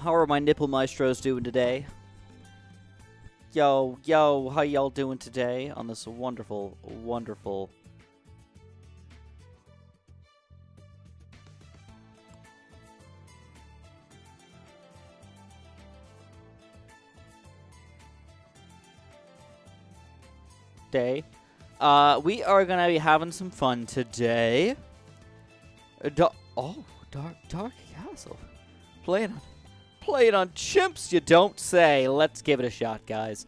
How are my nipple maestros doing today? Yo, how y'all doing today on this wonderful, wonderful... day? We are gonna be having some fun today. Dark Castle. Playing on chimps, you don't say. Let's give it a shot, guys.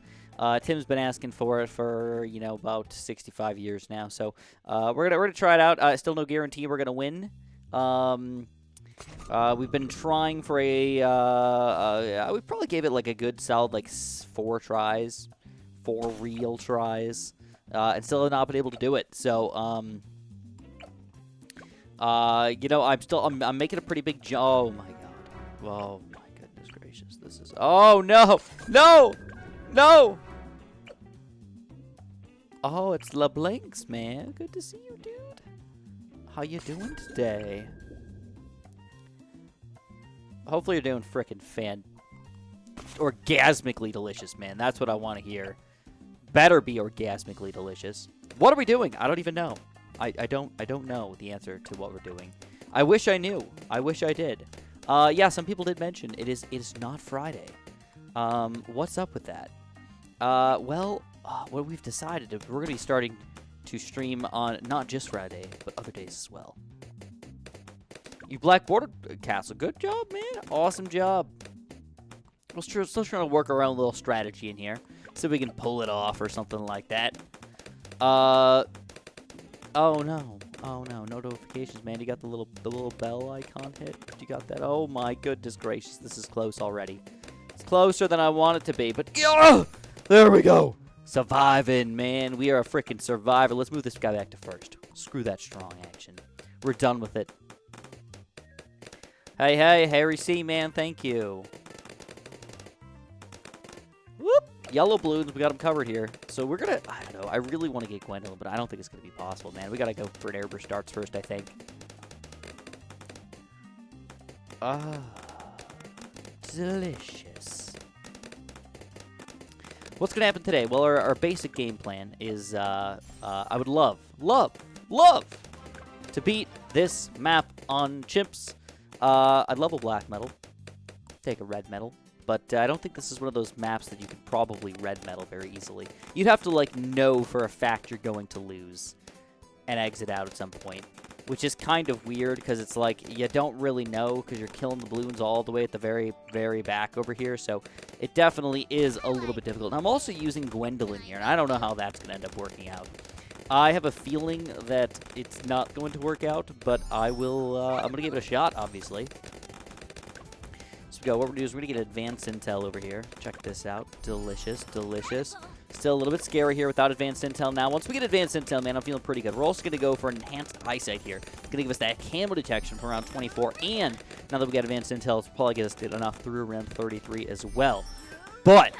Tim's been asking for it for, you know, about 65 years now. So we're gonna try it out. Still no guarantee we're gonna win. We've been trying for a. We probably gave it like a good solid like 4 tries, 4 real tries, and still have not been able to do it. So you know, I'm making a pretty big jump. Oh my god. Oh my goodness gracious. This is... Oh no! No! No! Oh, it's LeBlancs, man. Good to see you, dude. How you doing today? Hopefully you're doing frickin' orgasmically delicious, man. That's what I want to hear. Better be orgasmically delicious. What are we doing? I don't even know. I don't know the answer to what we're doing. I wish I knew. I wish I did. Yeah, some people did mention it is not Friday. What's up with that? Well, what we've decided is we're gonna be starting to stream on not just Friday, but other days as well. You Black Border Castle, good job, man. Awesome job. We're still trying to work around a little strategy in here, see if we can pull it off or something like that. Oh no. Oh no, no notifications, man. You got the little bell icon hit? You got that? Oh my goodness gracious, this is close already. It's closer than I want it to be, but there we go. Surviving, man. We are a freaking survivor. Let's move this guy back to first. Screw that strong action. We're done with it. Hey, Harry C, man, thank you. Whoop! Yellow Bloons, we got them covered here. So we're gonna, I don't know, I really want to get Gwendolyn, but I don't think it's gonna be possible, man. We gotta go for an Airburst starts first, I think. Ah, delicious. What's gonna happen today? Well, our basic game plan is, I would love to beat this map on chimps. I'd love a black medal. Take a red medal. But I don't think this is one of those maps that you could probably red medal very easily. You'd have to, like, know for a fact you're going to lose and exit out at some point, which is kind of weird because it's like you don't really know because you're killing the balloons all the way at the very, very back over here. So it definitely is a little bit difficult. And I'm also using Gwendolyn here, and I don't know how that's going to end up working out. I have a feeling that it's not going to work out, but I will, I'm going to give it a shot, obviously. What we're going to do is we're going to get advanced intel over here. Check this out. Delicious, delicious. Still a little bit scary here without advanced intel now. Once we get advanced intel, man, I'm feeling pretty good. We're also going to go for an enhanced eyesight here. It's going to give us that camo detection for around 24. And now that we got advanced intel, it's probably get us enough through around 33 as well. But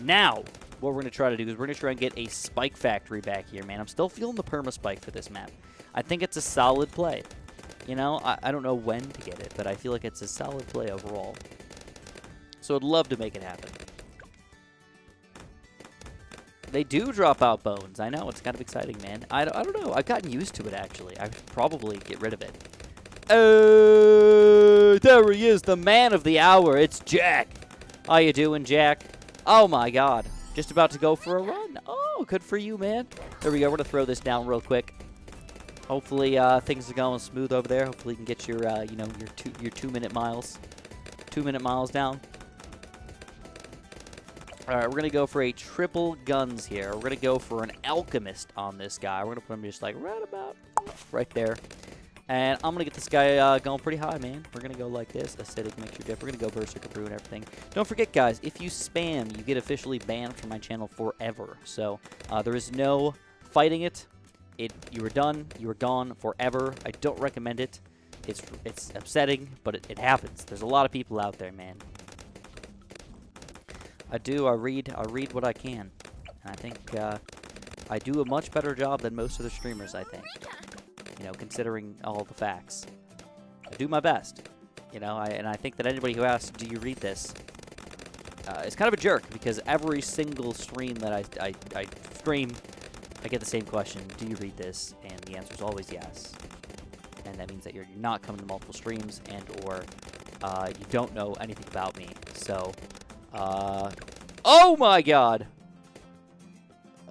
now, what we're going to try to do is we're going to try and get a spike factory back here, man. I'm still feeling the perma spike for this map. I think it's a solid play. You know, I don't know when to get it, but I feel like it's a solid play overall. So I'd love to make it happen. They do drop out bones. I know, it's kind of exciting, man. I don't know. I've gotten used to it, actually. I should probably get rid of it. Oh, there he is, the man of the hour. It's Jack. How you doing, Jack? Oh, my God. Just about to go for a run. Oh, good for you, man. There we go. We're going to throw this down real quick. Hopefully things are going smooth over there. Hopefully you can get your, you know, your 2-minute miles. 2-minute miles down. All right, we're going to go for a triple guns here. We're going to go for an alchemist on this guy. We're going to put him just like right there. And I'm going to get this guy going pretty high, man. We're going to go like this. Acidic mixture dip. We're going to go Berserker Brew and everything. Don't forget, guys, if you spam, you get officially banned from my channel forever. So there is no fighting it. You were done. You were gone forever. I don't recommend it. It's upsetting, but it happens. There's a lot of people out there, man. I read what I can. And I think I do a much better job than most of the streamers, I think. You know, considering all the facts. I do my best. You know, and I think that anybody who asks, do you read this, is kind of a jerk, because every single stream that I stream, I get the same question, do you read this? And the answer is always yes. And that means that you're not coming to multiple streams, and or you don't know anything about me. So, oh my god!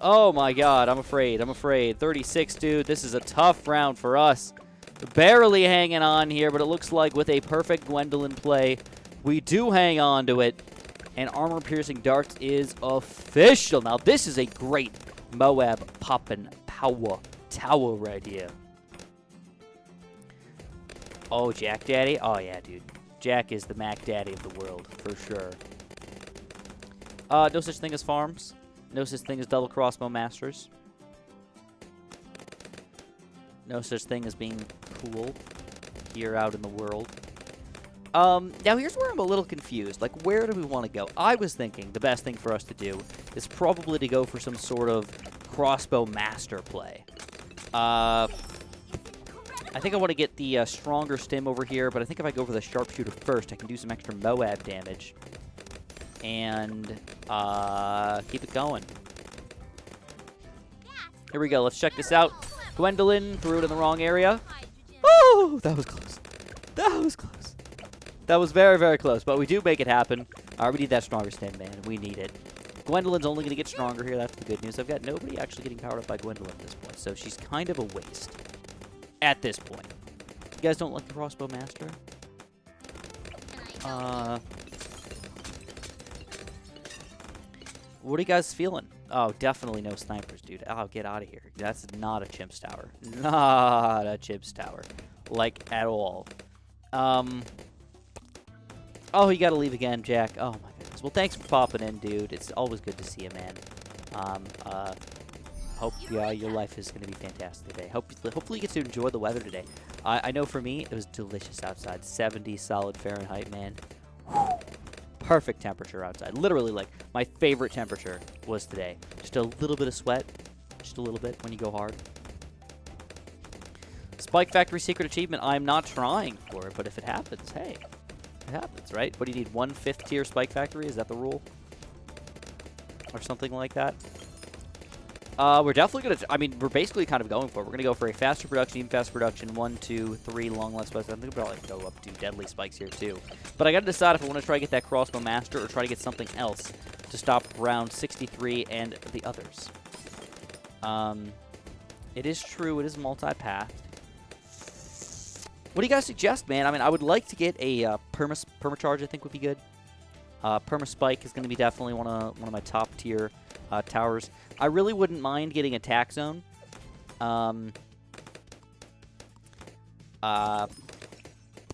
Oh my god, I'm afraid. 36, dude. This is a tough round for us. Barely hanging on here, but it looks like with a perfect Gwendolyn play, we do hang on to it. And armor-piercing darts is official. Now, this is a great Moab poppin' power tower right here. Oh, Jack Daddy? Oh, yeah, dude. Jack is the Mac Daddy of the world, for sure. No such thing as farms. No such thing as double crossbow masters. No such thing as being cool here out in the world. Now here's where I'm a little confused. Like, where do we want to go? I was thinking the best thing for us to do is probably to go for some sort of crossbow master play. I think I want to get the stronger stim over here, but I think if I go for the sharpshooter first, I can do some extra Moab damage. And keep it going. Here we go. Let's check this out. Gwendolyn threw it in the wrong area. Oh, that was close. That was close. That was very, very close, but we do make it happen. We need that stronger stim, man. We need it. Gwendolyn's only going to get stronger here. That's the good news. I've got nobody actually getting powered up by Gwendolyn at this point, so she's kind of a waste at this point. You guys don't like the crossbow master? What are you guys feeling? Oh, definitely no snipers, dude. Oh, get out of here. That's not a Chimp's Tower. Not a Chimp's Tower. Like, at all. Oh, you gotta leave again, Jack. Oh, my goodness. Well, thanks for popping in, dude. It's always good to see you, man. Hope your life is gonna be fantastic today. Hopefully you get to enjoy the weather today. I know for me, it was delicious outside. 70 solid Fahrenheit, man. Whew. Perfect temperature outside. Literally, like, my favorite temperature was today. Just a little bit of sweat. Just a little bit when you go hard. Spike Factory secret achievement. I'm not trying for it, but if it happens, hey. It happens, right? What do you need? 1 5th tier Spike Factory? Is that the rule? Or something like that? We're definitely going to... I mean, we're basically kind of going for it. We're going to go for a faster production, even faster production, 1, 2, 3 long last spikes. I think we'll probably go up to deadly spikes here, too. But I got to decide if I want to try to get that crossbow master or try to get something else to stop round 63 and the others. It is true. It is multi-path. What do you guys suggest, man? I mean, I would like to get a permacharge, I think would be good. Perma-spike is going to be definitely one of my top-tier towers. I really wouldn't mind getting attack zone. I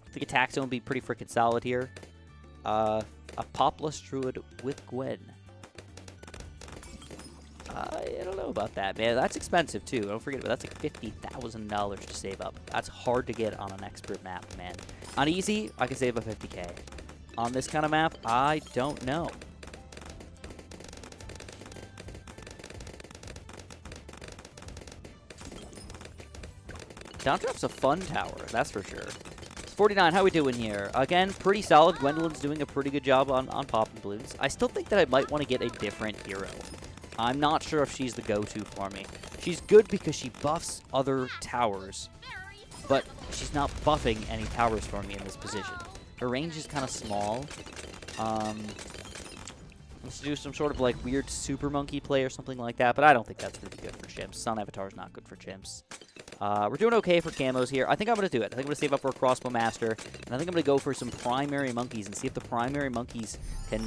think attack zone would be pretty freaking solid here. A Popless Druid with Gwen. I don't know about that, man. That's expensive, too. Don't forget about that's like $50,000 to save up. That's hard to get on an expert map, man. On easy, I can save up 50K. On this kind of map, I don't know. Downdrop's a fun tower, that's for sure. 49, how we doing here? Again, pretty solid. Gwendolyn's doing a pretty good job on popping Bloons. I still think that I might want to get a different hero. I'm not sure if she's the go-to for me. She's good because she buffs other towers, but she's not buffing any towers for me in this position. Her range is kind of small. Let's do some sort of like weird super monkey play or something like that, but I don't think that's going to be good for chimps. Sun Avatar is not good for chimps. We're doing okay for camos here. I think I'm going to do it. I think I'm going to save up for a crossbow master, and I think I'm going to go for some primary monkeys and see if the primary monkeys can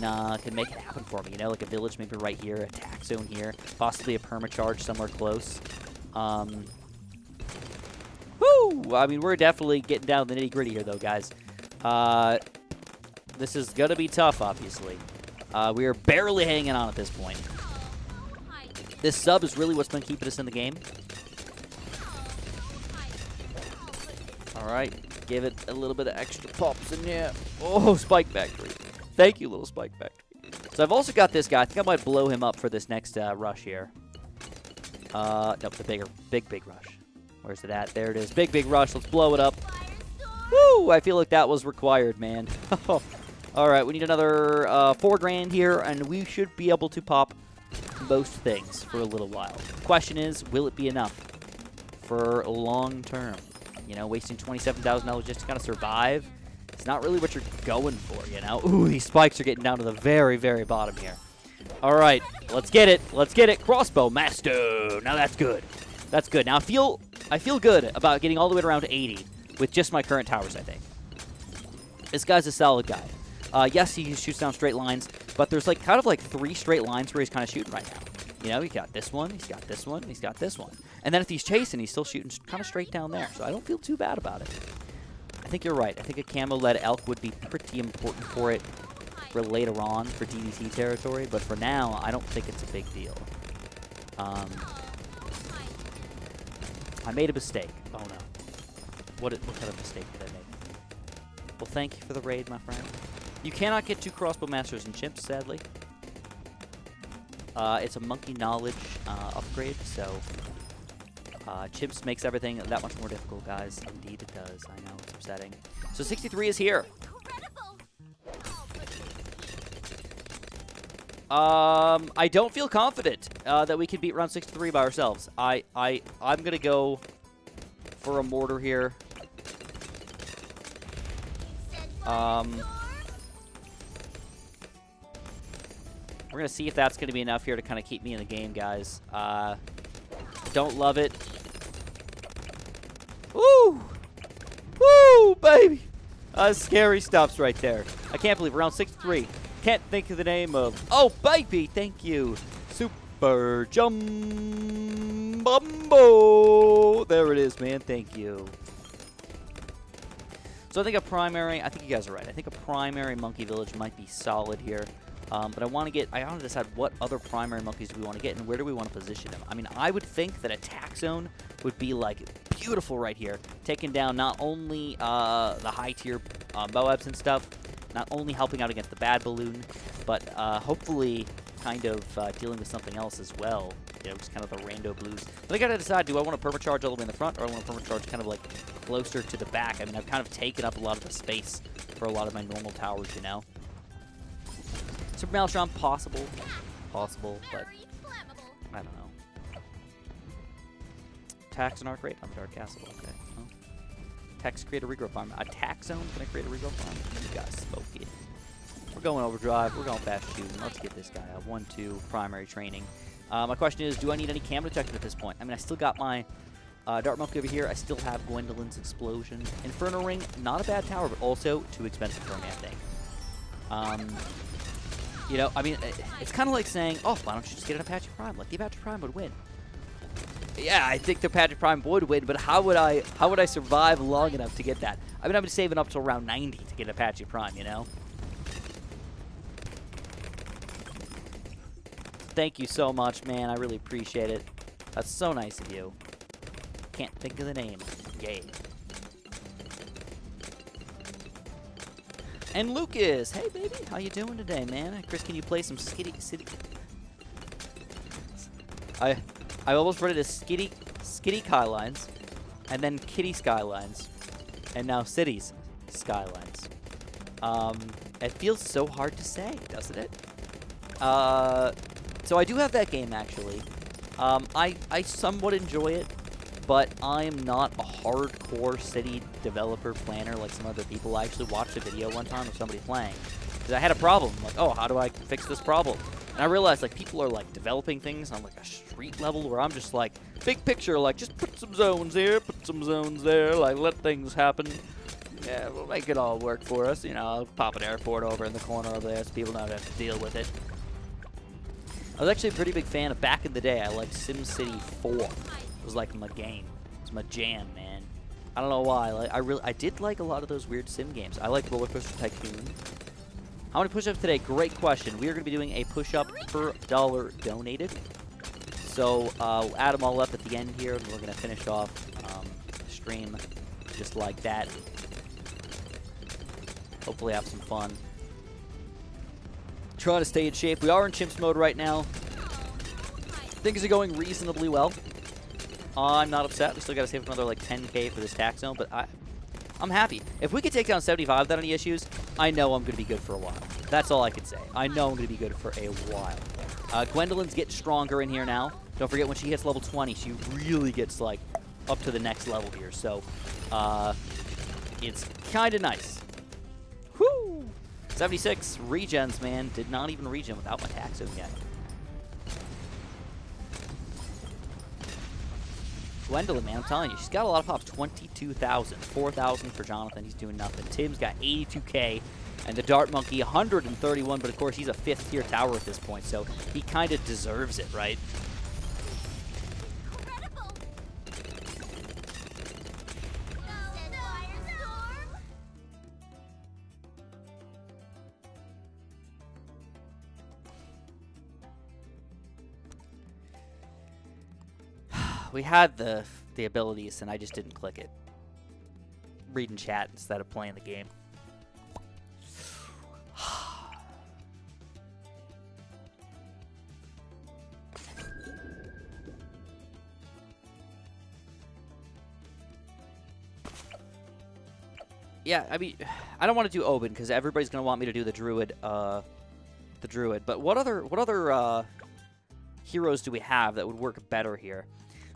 make it happen for me. You know, like a village maybe right here, a attack zone here, possibly a permacharge somewhere close. Woo! I mean, we're definitely getting down to the nitty-gritty here, though, guys. This is going to be tough, obviously. We are barely hanging on at this point. This sub is really what's been keeping us in the game. All right, give it a little bit of extra pops in there. Oh, Spike Factory. Thank you, little Spike Factory. So I've also got this guy. I think I might blow him up for this next rush here. Nope, the big rush. Where's it at? There it is. Big rush. Let's blow it up. Woo! Woo! I feel like that was required, man. All right, we need another 4 grand here, and we should be able to pop most things for a little while. The question is, will it be enough for long term? You know, wasting $27,000 just to kind of survive. It's not really what you're going for, you know? Ooh, these spikes are getting down to the very, very bottom here. All right, let's get it. Let's get it. Crossbow master. Now that's good. That's good. Now I feel good about getting all the way to around 80 with just my current towers, I think. This guy's a solid guy. Yes, he shoots down straight lines, but there's like kind of like 3 straight lines where he's kind of shooting right now. You know, he's got this one, he's got this one, he's got this one. And then if he's chasing, he's still shooting kind of straight down there. So I don't feel too bad about it. I think you're right. I think a camo-led elk would be pretty important for it for later on for DDT territory. But for now, I don't think it's a big deal. I made a mistake. Oh, no. What kind of mistake did I make? Well, thank you for the raid, my friend. You cannot get 2 crossbow masters and chimps, sadly. It's a monkey knowledge upgrade, so chimps makes everything that much more difficult, guys. Indeed it does. I know, it's upsetting. So 63 is here. I don't feel confident that we can beat round 63 by ourselves. I'm gonna go for a mortar here. We're going to see if that's going to be enough here to kind of keep me in the game, guys. Don't love it. Woo! Woo, baby! Scary stuff's right there. I can't believe round 63. Can't think of the name of... Oh, baby! Thank you. Super Jumbumbo! There it is, man. Thank you. So I think a primary... I think you guys are right. I think a primary monkey village might be solid here. But I want to decide what other primary monkeys do we want to get and where do we want to position them. I mean, I would think that attack zone would be, like, beautiful right here. Taking down not only the high-tier Moabs and stuff, not only helping out against the bad balloon, but hopefully kind of dealing with something else as well. You know, just kind of the rando blues. I think I got to decide, do I want to permacharge all the way in the front or I want to permacharge kind of, like, closer to the back? I mean, I've kind of taken up a lot of the space for a lot of my normal towers, you know? Super Maelstrom, possible, but I don't know. Tax and arc rate on the Dark Castle. Okay. Well, Tax create a regrowth farm. Attack zone. Can I create a regrowth farm? You guys spoke it. We're going overdrive. We're going fast shooting. Let's get this guy a 1-2 primary training. My question is, do I need any cam detector at this point? I mean, I still got my Dart Monkey over here. I still have Gwendolyn's Explosion. Inferno Ring, not a bad tower, but also too expensive for me, I think. You know, I mean, it's kind of like saying, oh, why don't you just get an Apache Prime? Like, the Apache Prime would win. Yeah, I think the Apache Prime would win, but how would I survive long enough to get that? I mean, I've been saving up till around 90 to get Apache Prime, you know? Thank you so much, man. I really appreciate it. That's so nice of you. Can't think of the name. Yay. And Lucas, hey baby, how you doing today, man? Chris, can you play some Skitty City? I almost read it as Skitty Skylines, and then Kitty Skylines, and now Cities Skylines. It feels so hard to say, doesn't it? So I do have that game actually. I somewhat enjoy it. But I'm not a hardcore city developer planner like some other people. I actually watched a video one time of somebody playing. Because I had a problem. Like, oh, how do I fix this problem? And I realized, like, people are, like, developing things on, like, a street level where I'm just, like, big picture, like, just put some zones here, put some zones there, like, let things happen. Yeah, we'll make it all work for us. You know, I'll pop an airport over in the corner over there so people don't have to deal with it. I was actually a pretty big fan of, back in the day, I liked SimCity 4. It was like my game. It's my jam, man. I don't know why. Like, I did like a lot of those weird sim games. I like Roller Coaster Tycoon. How many push-ups today? Great question. We are going to be doing a push-up per dollar donated. So we'll add them all up at the end here, and we're going to finish off the stream just like that. Hopefully have some fun. Trying to stay in shape. We are in chimps mode right now. Things are going reasonably well. I'm not upset. We still got to save another like 10K for this tax zone, but I'm happy. If we could take down 75 without any issues, I know I'm going to be good for a while. That's all I can say. I know I'm going to be good for a while. Gwendolyn's getting stronger in here now. Don't forget, when she hits level 20, she really gets, like, up to the next level here. So, it's kind of nice. Whoo! 76 regens, man. Did not even regen without my tax zone yet. Gwendolyn, man, I'm telling you, she's got a lot of pops. 22,000. 4,000 for Jonathan. He's doing nothing. Tim's got 82K. And the Dart Monkey, 131. But, of course, he's a 5th-tier tower at this point. So he kind of deserves it, right? We had the abilities, and I just didn't click it. Reading chat instead of playing the game. Yeah, I mean, I don't want to do Oban because everybody's gonna want me to do the Druid. But what other heroes do we have that would work better here?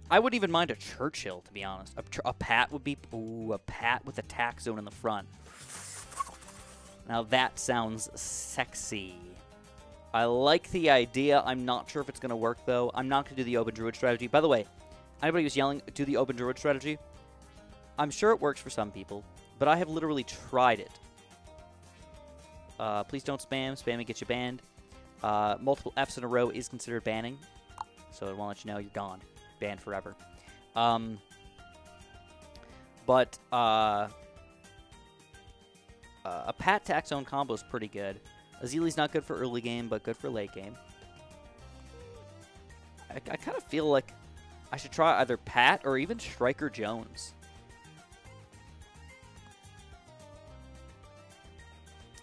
I wouldn't even mind a Churchill, to be honest. A Pat would be... Ooh, a Pat with a tax zone in the front. Now that sounds sexy. I like the idea. I'm not sure if it's going to work, though. I'm not going to do the Open Druid strategy. By the way, anybody who's yelling, do the Open Druid strategy, I'm sure it works for some people, but I have literally tried it. Please don't spam. Spamming gets you banned. Multiple Fs in a row is considered banning. So I want to let you know you're gone. Banned forever. A Pat tax zone combo is pretty good. Azili's not good for early game, but good for late game. I kind of feel like I should try either Pat or even Striker Jones.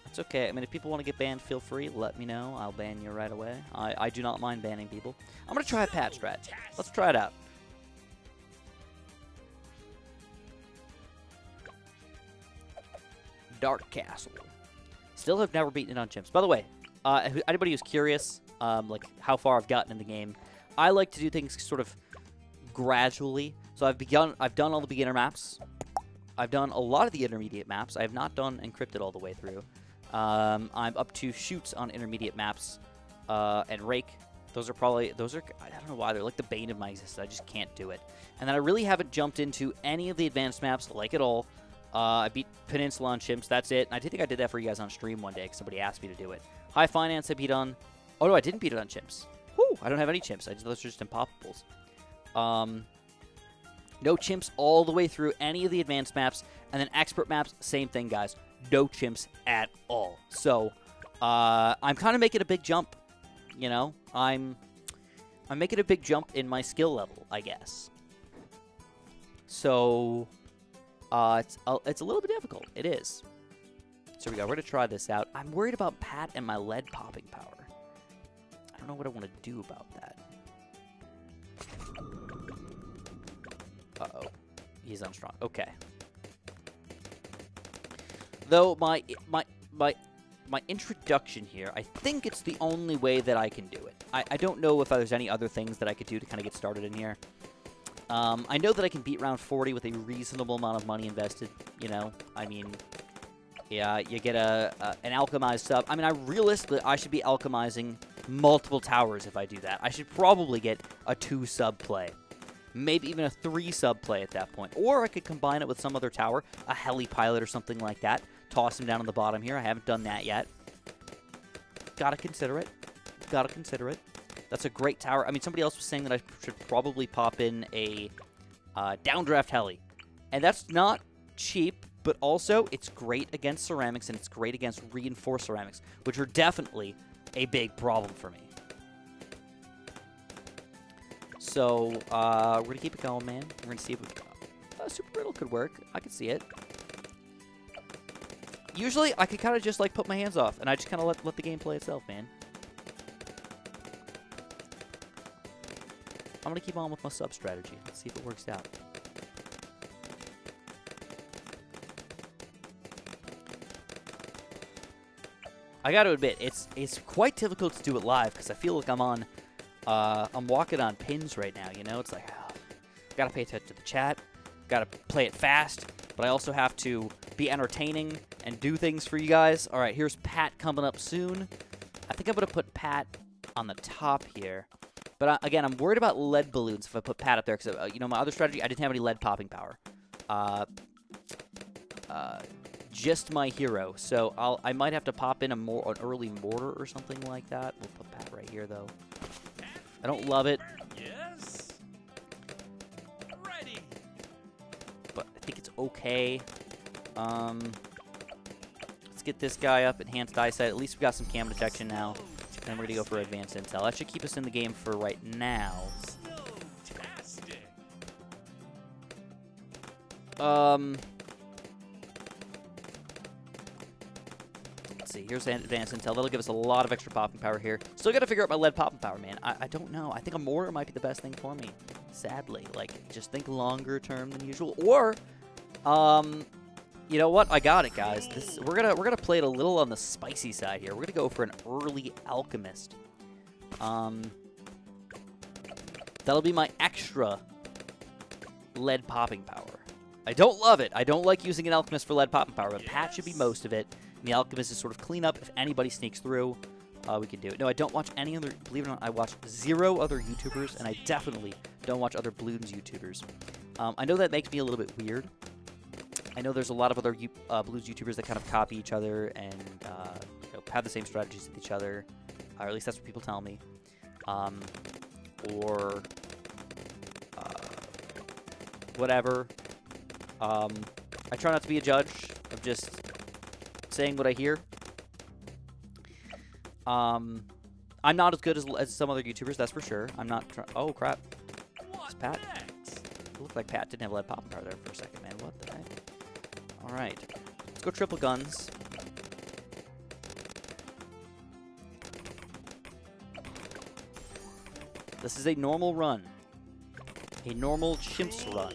It's okay. I mean, if people want to get banned, feel free. Let me know. I'll ban you right away. I do not mind banning people. I'm going to try a Pat strat. Let's try it out. Dark Castle. Still have never beaten it on chimps. By the way, anybody who's curious, like how far I've gotten in the game, I like to do things sort of gradually. So I've done all the beginner maps. I've done a lot of the intermediate maps. I have not done encrypted all the way through. I'm up to shoots on intermediate maps, and rake. Those are, I don't know why, they're like the bane of my existence. I just can't do it. And then I really haven't jumped into any of the advanced maps, like at all. I beat Peninsula on chimps, that's it. And I think I did that for you guys on stream one day, because somebody asked me to do it. High Finance I beat on, oh no, I didn't beat it on chimps. Whew, I don't have any chimps, those are just impoppables. No chimps all the way through any of the advanced maps. And then expert maps, same thing, guys. No chimps at all. So, I'm kind of making a big jump, you know? I'm making a big jump in my skill level, I guess. So, it's a little bit difficult. It is. So we go. We're going to try this out. I'm worried about Pat and my lead popping power. I don't know what I want to do about that. Uh-oh. He's unstrong. Okay. Though my introduction here, I think it's the only way that I can do it. I don't know if there's any other things that I could do to kind of get started in here. I know that I can beat round 40 with a reasonable amount of money invested, you know. I mean, yeah, you get an alchemized sub. I mean, realistically, I should be alchemizing multiple towers if I do that. I should probably get a 2 sub play. Maybe even a 3 sub play at that point. Or I could combine it with some other tower, a heli pilot or something like that. Toss him down on the bottom here. I haven't done that yet. Gotta consider it. Gotta consider it. That's a great tower. I mean, somebody else was saying that I should probably pop in a downdraft heli. And that's not cheap, but also it's great against ceramics and it's great against reinforced ceramics, which are definitely a big problem for me. So, we're going to keep it going, man. We're going to see if Super Brittle could work. I could see it. Usually, I could kind of just, like, put my hands off, and I just kind of let the game play itself, man. I'm going to keep on with my sub strategy. Let's see if it works out. I got to admit, it's quite difficult to do it live because I feel like I'm walking on pins right now. You know, it's like, gotta pay attention to the chat, gotta play it fast, but I also have to be entertaining and do things for you guys. All right, here's Pat coming up soon. I think I'm gonna put Pat on the top here, but again, I'm worried about lead balloons if I put Pat up there because you know, my other strategy, I didn't have any lead popping power. Just my hero, so I might have to pop in an early mortar or something like that. We'll put Pat right here though. I don't love it. Yes. Ready. But I think it's okay. Let's get this guy up, enhanced eyesight. At least we got some cam detection now. And we're gonna go for advanced intel. That should keep us in the game for right now. Let's see. Here's advanced intel. That'll give us a lot of extra popping power here. Still got to figure out my lead popping power, man. I don't know. I think a mortar might be the best thing for me. Sadly, like, just think longer term than usual. Or, you know what? I got it, guys. We're gonna play it a little on the spicy side here. We're gonna go for an early alchemist. That'll be my extra lead popping power. I don't love it. I don't like using an alchemist for lead popping power, but Pat should be most of it. And the alchemist is sort of clean up. If anybody sneaks through, we can do it. No, I don't watch any other. Believe it or not, I watch 0 other YouTubers, and I definitely don't watch other Bloons YouTubers. I know that makes me a little bit weird. I know there's a lot of other Bloons YouTubers that kind of copy each other and you know, have the same strategies with each other, or at least that's what people tell me. Or whatever. I try not to be a judge of just saying what I hear. I'm not as good as some other YouTubers, that's for sure. I'm not trying. Oh crap! It's Pat. It looked like Pat didn't have lead popping power there for a second, man. What the heck? All right, let's go triple guns. This is a normal run. A normal chimps run.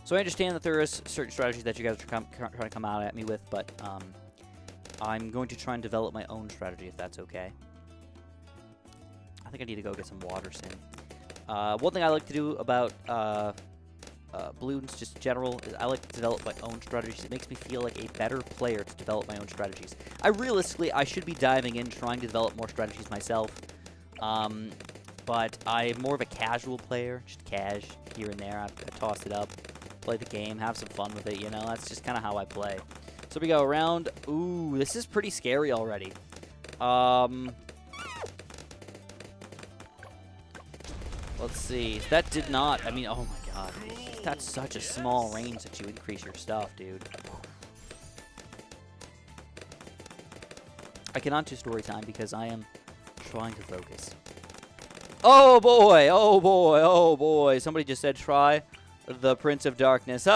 So I understand that there is certain strategies that you guys are trying to come out at me with, but I'm going to try and develop my own strategy if that's okay. I think I need to go get some water soon. One thing I like to do about Bloons, just in general, is I like to develop my own strategies. It makes me feel like a better player to develop my own strategies. I should be diving in, trying to develop more strategies myself. But I'm more of a casual player, just cash here and there. I toss it up, play the game, have some fun with it, you know? That's just kind of how I play. So we go around. Ooh, this is pretty scary already. Let's see. That did not, I mean, oh my god. That's such a small range that you increase your stuff, dude. I cannot do story time because I am trying to focus. Oh boy, oh boy, oh boy. Somebody just said try the Prince of Darkness.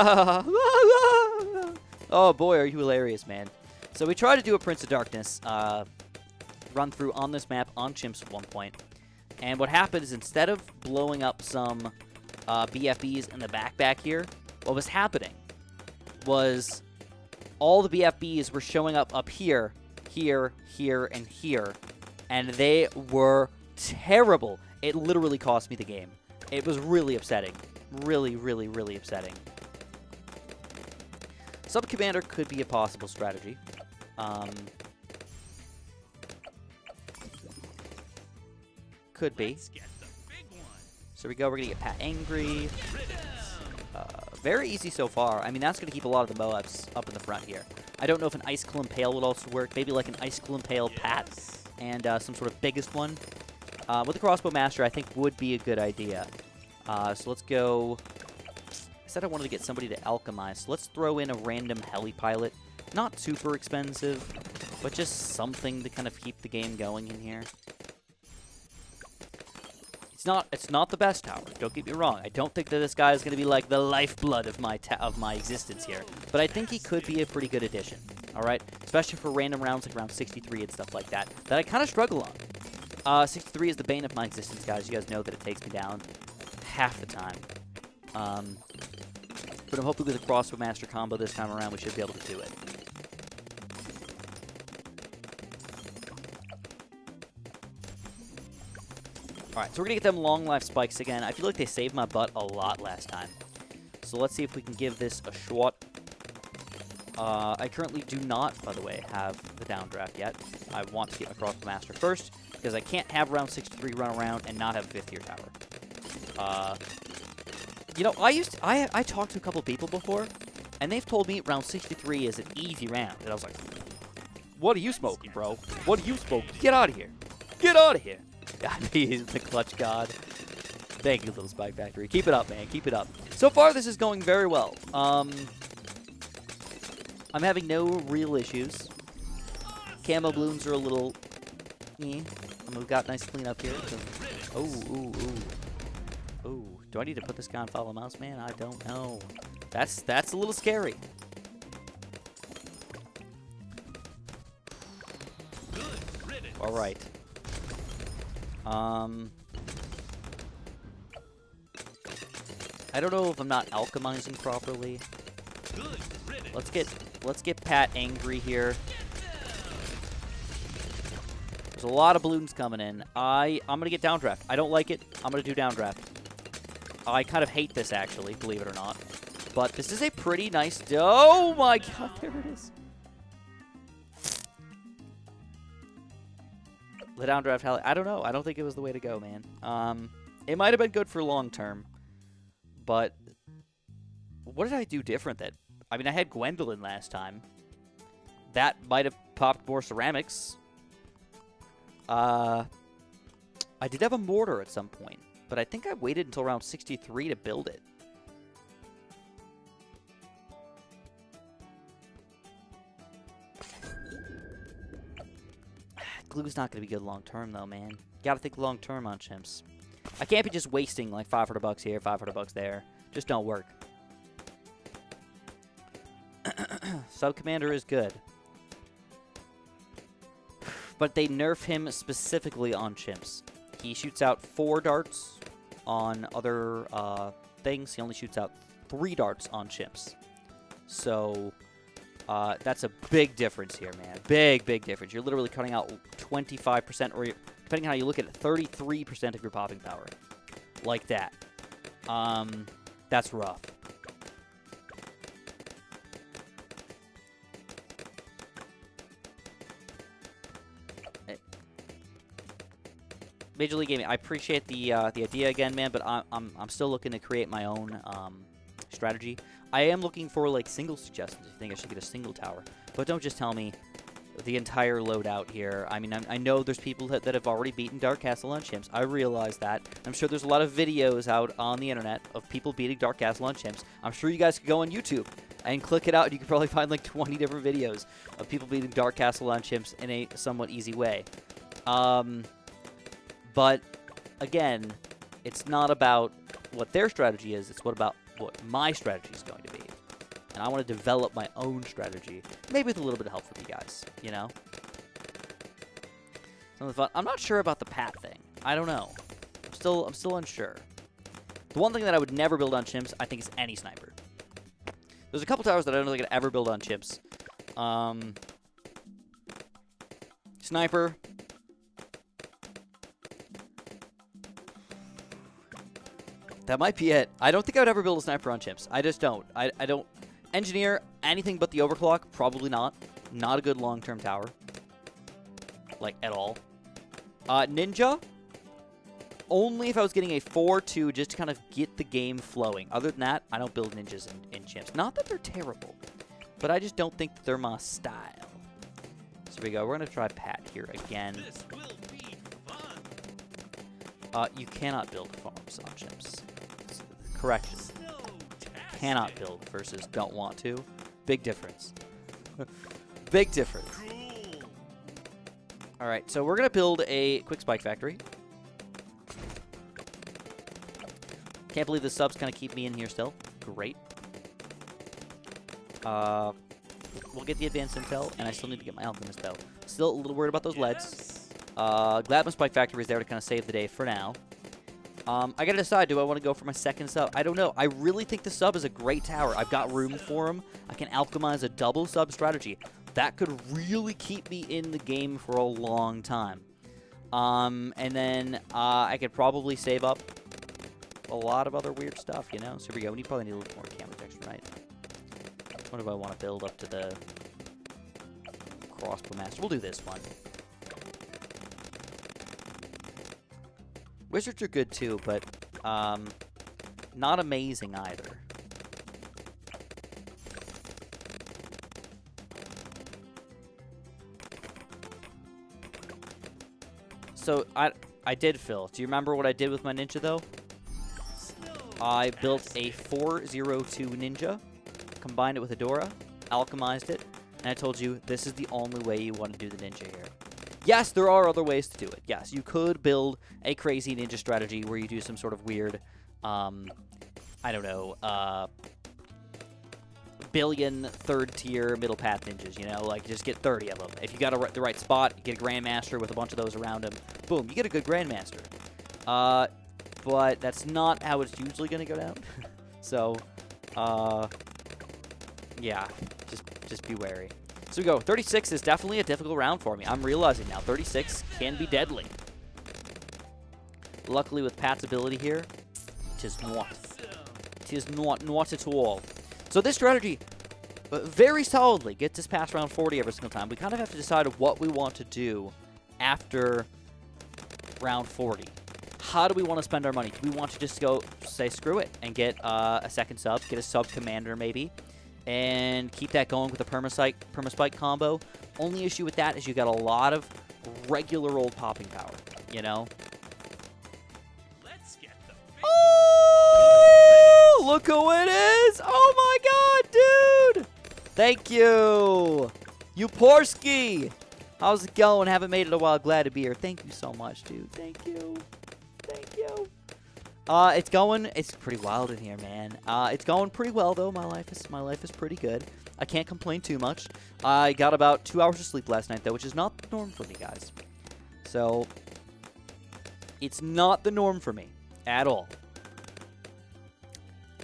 Oh boy, are you hilarious, man. So we tried to do a Prince of Darkness run through on this map on chimps at one point. And what happened is instead of blowing up some BFBs in the back here, what was happening was all the BFBs were showing up here, here, here, and here. And they were terrible. It literally cost me the game. It was really upsetting. Really, really, really upsetting. Sub-Commander could be a possible strategy. Could be. So we go. We're going to get Pat angry. Very easy so far. I mean, that's going to keep a lot of the Moabs up in the front here. I don't know if an Icicle Impale would also work. Maybe like an Icicle Impale Pat and some sort of biggest one. With the Crossbow Master, I think would be a good idea. So let's go. I said I wanted to get somebody to alchemize. So let's throw in a random heli pilot. Not super expensive, but just something to kind of keep the game going in here. It's not the best tower. Don't get me wrong. I don't think that this guy is going to be like the lifeblood of my existence here. But I think he could be a pretty good addition. All right, especially for random rounds like round 63 and stuff like that. That I kind of struggle on. 63 is the bane of my existence, guys. You guys know that it takes me down half the time. But I'm hoping with a crossbow master combo this time around, we should be able to do it. Alright, so we're going to get them long life spikes again. I feel like they saved my butt a lot last time. So let's see if we can give this a shot. I currently do not, by the way, have the downdraft yet. I want to get my crossbow master first, because I can't have round 63 run around and not have a 5th tier tower. You know, I talked to a couple people before, and they've told me round 63 is an easy round. And I was like, what are you smoking, bro? What are you smoking? Get out of here. Get out of here. God, he's the clutch god. Thank you, Little Spike Factory. Keep it up, man. Keep it up. So far, this is going very well. I'm having no real issues. Camo Bloons are a little... we've got nice cleanup here. So, ooh. Do I need to put this guy on follow mouse, man? I don't know. That's a little scary. All right. I don't know if I'm not alchemizing properly. Let's get Pat angry here. There's a lot of balloons coming in. I'm gonna get downdraft. I don't like it. I'm gonna do downdraft. I kind of hate this, actually, believe it or not. But this is a pretty nice... Oh, my God. There it is. The downdraft... I don't know. I don't think it was the way to go, man. It might have been good for long term. But... What did I do different that... I mean, I had Gwendolyn last time. That might have popped more ceramics. I did have a mortar at some point. But I think I waited until round 63 to build it. Glue's not going to be good long term, though, man. Gotta think long term on chimps. I can't be just wasting like $500 here, $500 there. Just don't work. Sub-Commander is good. But they nerf him specifically on chimps. He shoots out 4 darts on other things. He only shoots out 3 darts on chimps. So that's a big difference here, man. Big, big difference. You're literally cutting out 25%, or depending on how you look at it, 33% of your popping power. Like that. That's rough. Major League Gaming, I appreciate the idea again, man, but I'm still looking to create my own strategy. I am looking for like single suggestions. If you think I should get a single tower, but don't just tell me the entire loadout here. I mean, I know there's people that have already beaten Dark Castle on chimps. I realize that. I'm sure there's a lot of videos out on the internet of people beating Dark Castle on chimps. I'm sure you guys could go on YouTube and click it out, and you could probably find like 20 different videos of people beating Dark Castle on chimps in a somewhat easy way. But, again, it's not about what their strategy is. It's about what my strategy is going to be. And I want to develop my own strategy. Maybe with a little bit of help from you guys, you know? Something fun. I'm not sure about the Pat thing. I don't know. I'm still unsure. The one thing that I would never build on chimps, I think, is any sniper. There's a couple towers that I don't think I'd ever build on chimps. Sniper... That might be it. I don't think I would ever build a sniper on chimps. I just don't. I don't. Engineer, anything but the overclock, probably not. Not a good long-term tower. Like, at all. Ninja, only if I was getting a 4-2 just to kind of get the game flowing. Other than that, I don't build ninjas in chimps. Not that they're terrible, but I just don't think that they're my style. So here we go. We're going to try Pat here again. This will be fun. You cannot build farms on chimps. Correction. Cannot build versus don't want to. Big difference. Big difference. All right, so we're going to build a quick spike factory. Can't believe the subs kind of keep me in here still. Great. We'll get the advanced intel, and I still need to get my alchemist though. Still a little worried about those leads. Glad my spike factory is there to kind of save the day for now. I gotta decide, do I want to go for my second sub? I don't know. I really think the sub is a great tower. I've got room for him. I can alchemize a double sub strategy. That could really keep me in the game for a long time. And then I could probably save up a lot of other weird stuff, you know? So here we go. We probably need a little more camera texture, right? What do I want to build up to the crossbow master? We'll do this one. Wizards are good too, but not amazing either. So I did fill. Do you remember what I did with my ninja though? I built a 402 ninja, combined it with Adora, alchemized it, and I told you this is the only way you want to do the ninja here. Yes, there are other ways to do it. Yes, you could build a crazy ninja strategy where you do some sort of weird, I don't know, billion third-tier middle path ninjas, you know? Like, just get 30 of them. If you got the right spot, you get a Grandmaster with a bunch of those around him. Boom, you get a good Grandmaster. But that's not how it's usually going to go down. So, yeah, just be wary. So we go. 36 is definitely a difficult round for me. I'm realizing now 36 can be deadly. Luckily, with Pat's ability here, it is not. It is not at all. So this strategy very solidly gets us past round 40 every single time. We kind of have to decide what we want to do after round 40. How do we want to spend our money? Do we want to just go say screw it and get a second sub, get a sub commander maybe, and keep that going with the permaspike combo? Only issue with that is you got a lot of regular old popping power, you know? Let's get the Oh, look who it is! Oh my god, dude! Thank you! Uporski! How's it going? Haven't made it a while. Glad to be here. Thank you so much, dude. Thank you. Thank you. It's pretty wild in here, man. It's going pretty well though. My life is pretty good. I can't complain too much. I got about 2 hours of sleep last night though, which is not the norm for me, guys. So it's not the norm for me at all.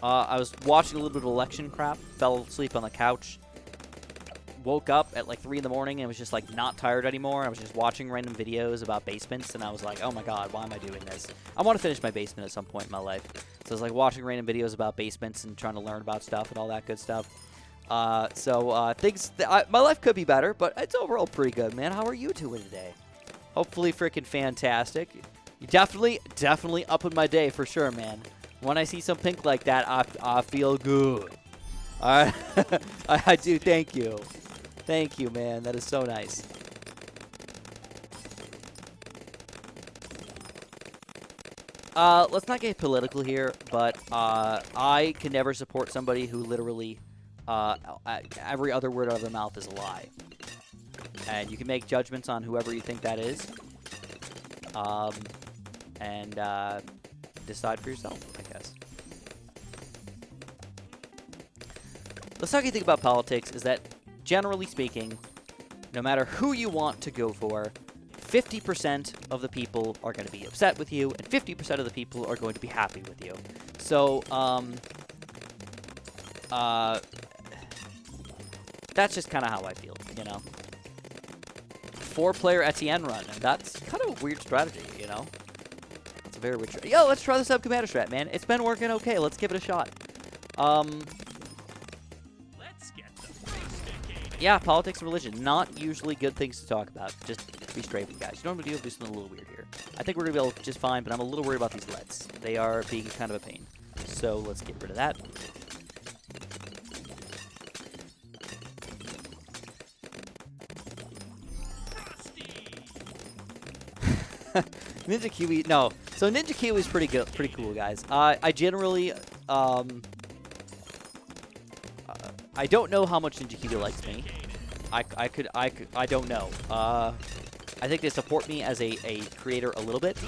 I was watching a little bit of election crap, fell asleep on the couch, woke up at like 3 in the morning and was just like not tired anymore. I was just watching random videos about basements and I was like, oh my god, why am I doing this? I want to finish my basement at some point in my life. So I was like watching random videos about basements and trying to learn about stuff and all that good stuff. My life could be better, but it's overall pretty good, man. How are you doing today? Hopefully freaking fantastic. You definitely upping my day for sure, man. When I see some pink like that, I feel good. All right, I do. Thank you. Thank you, man. That is so nice. Let's not get political here, but I can never support somebody who literally every other word out of their mouth is a lie. And you can make judgments on whoever you think that is. And decide for yourself, I guess. The sucky thing about politics is that, generally speaking, no matter who you want to go for, 50% of the people are going to be upset with you, and 50% of the people are going to be happy with you. So, that's just kind of how I feel, you know? 4-player Etienne run, and that's kind of a weird strategy, you know? It's a very weird strategy. Yo, let's try the sub-commander strat, man. It's been working okay. Let's give it a shot. Yeah, politics and religion. Not usually good things to talk about. Just be straight with you guys. You know what I'm going to do? Something a little weird here. I think we're going to be able to just fine, but I'm a little worried about these LEDs. They are being kind of a pain. So let's get rid of that. Ninja Kiwi, no. So Ninja Kiwi is pretty good, pretty cool, guys. I generally, I don't know how much Ninja Kiwi likes me. I don't know. I think they support me as a creator a little bit.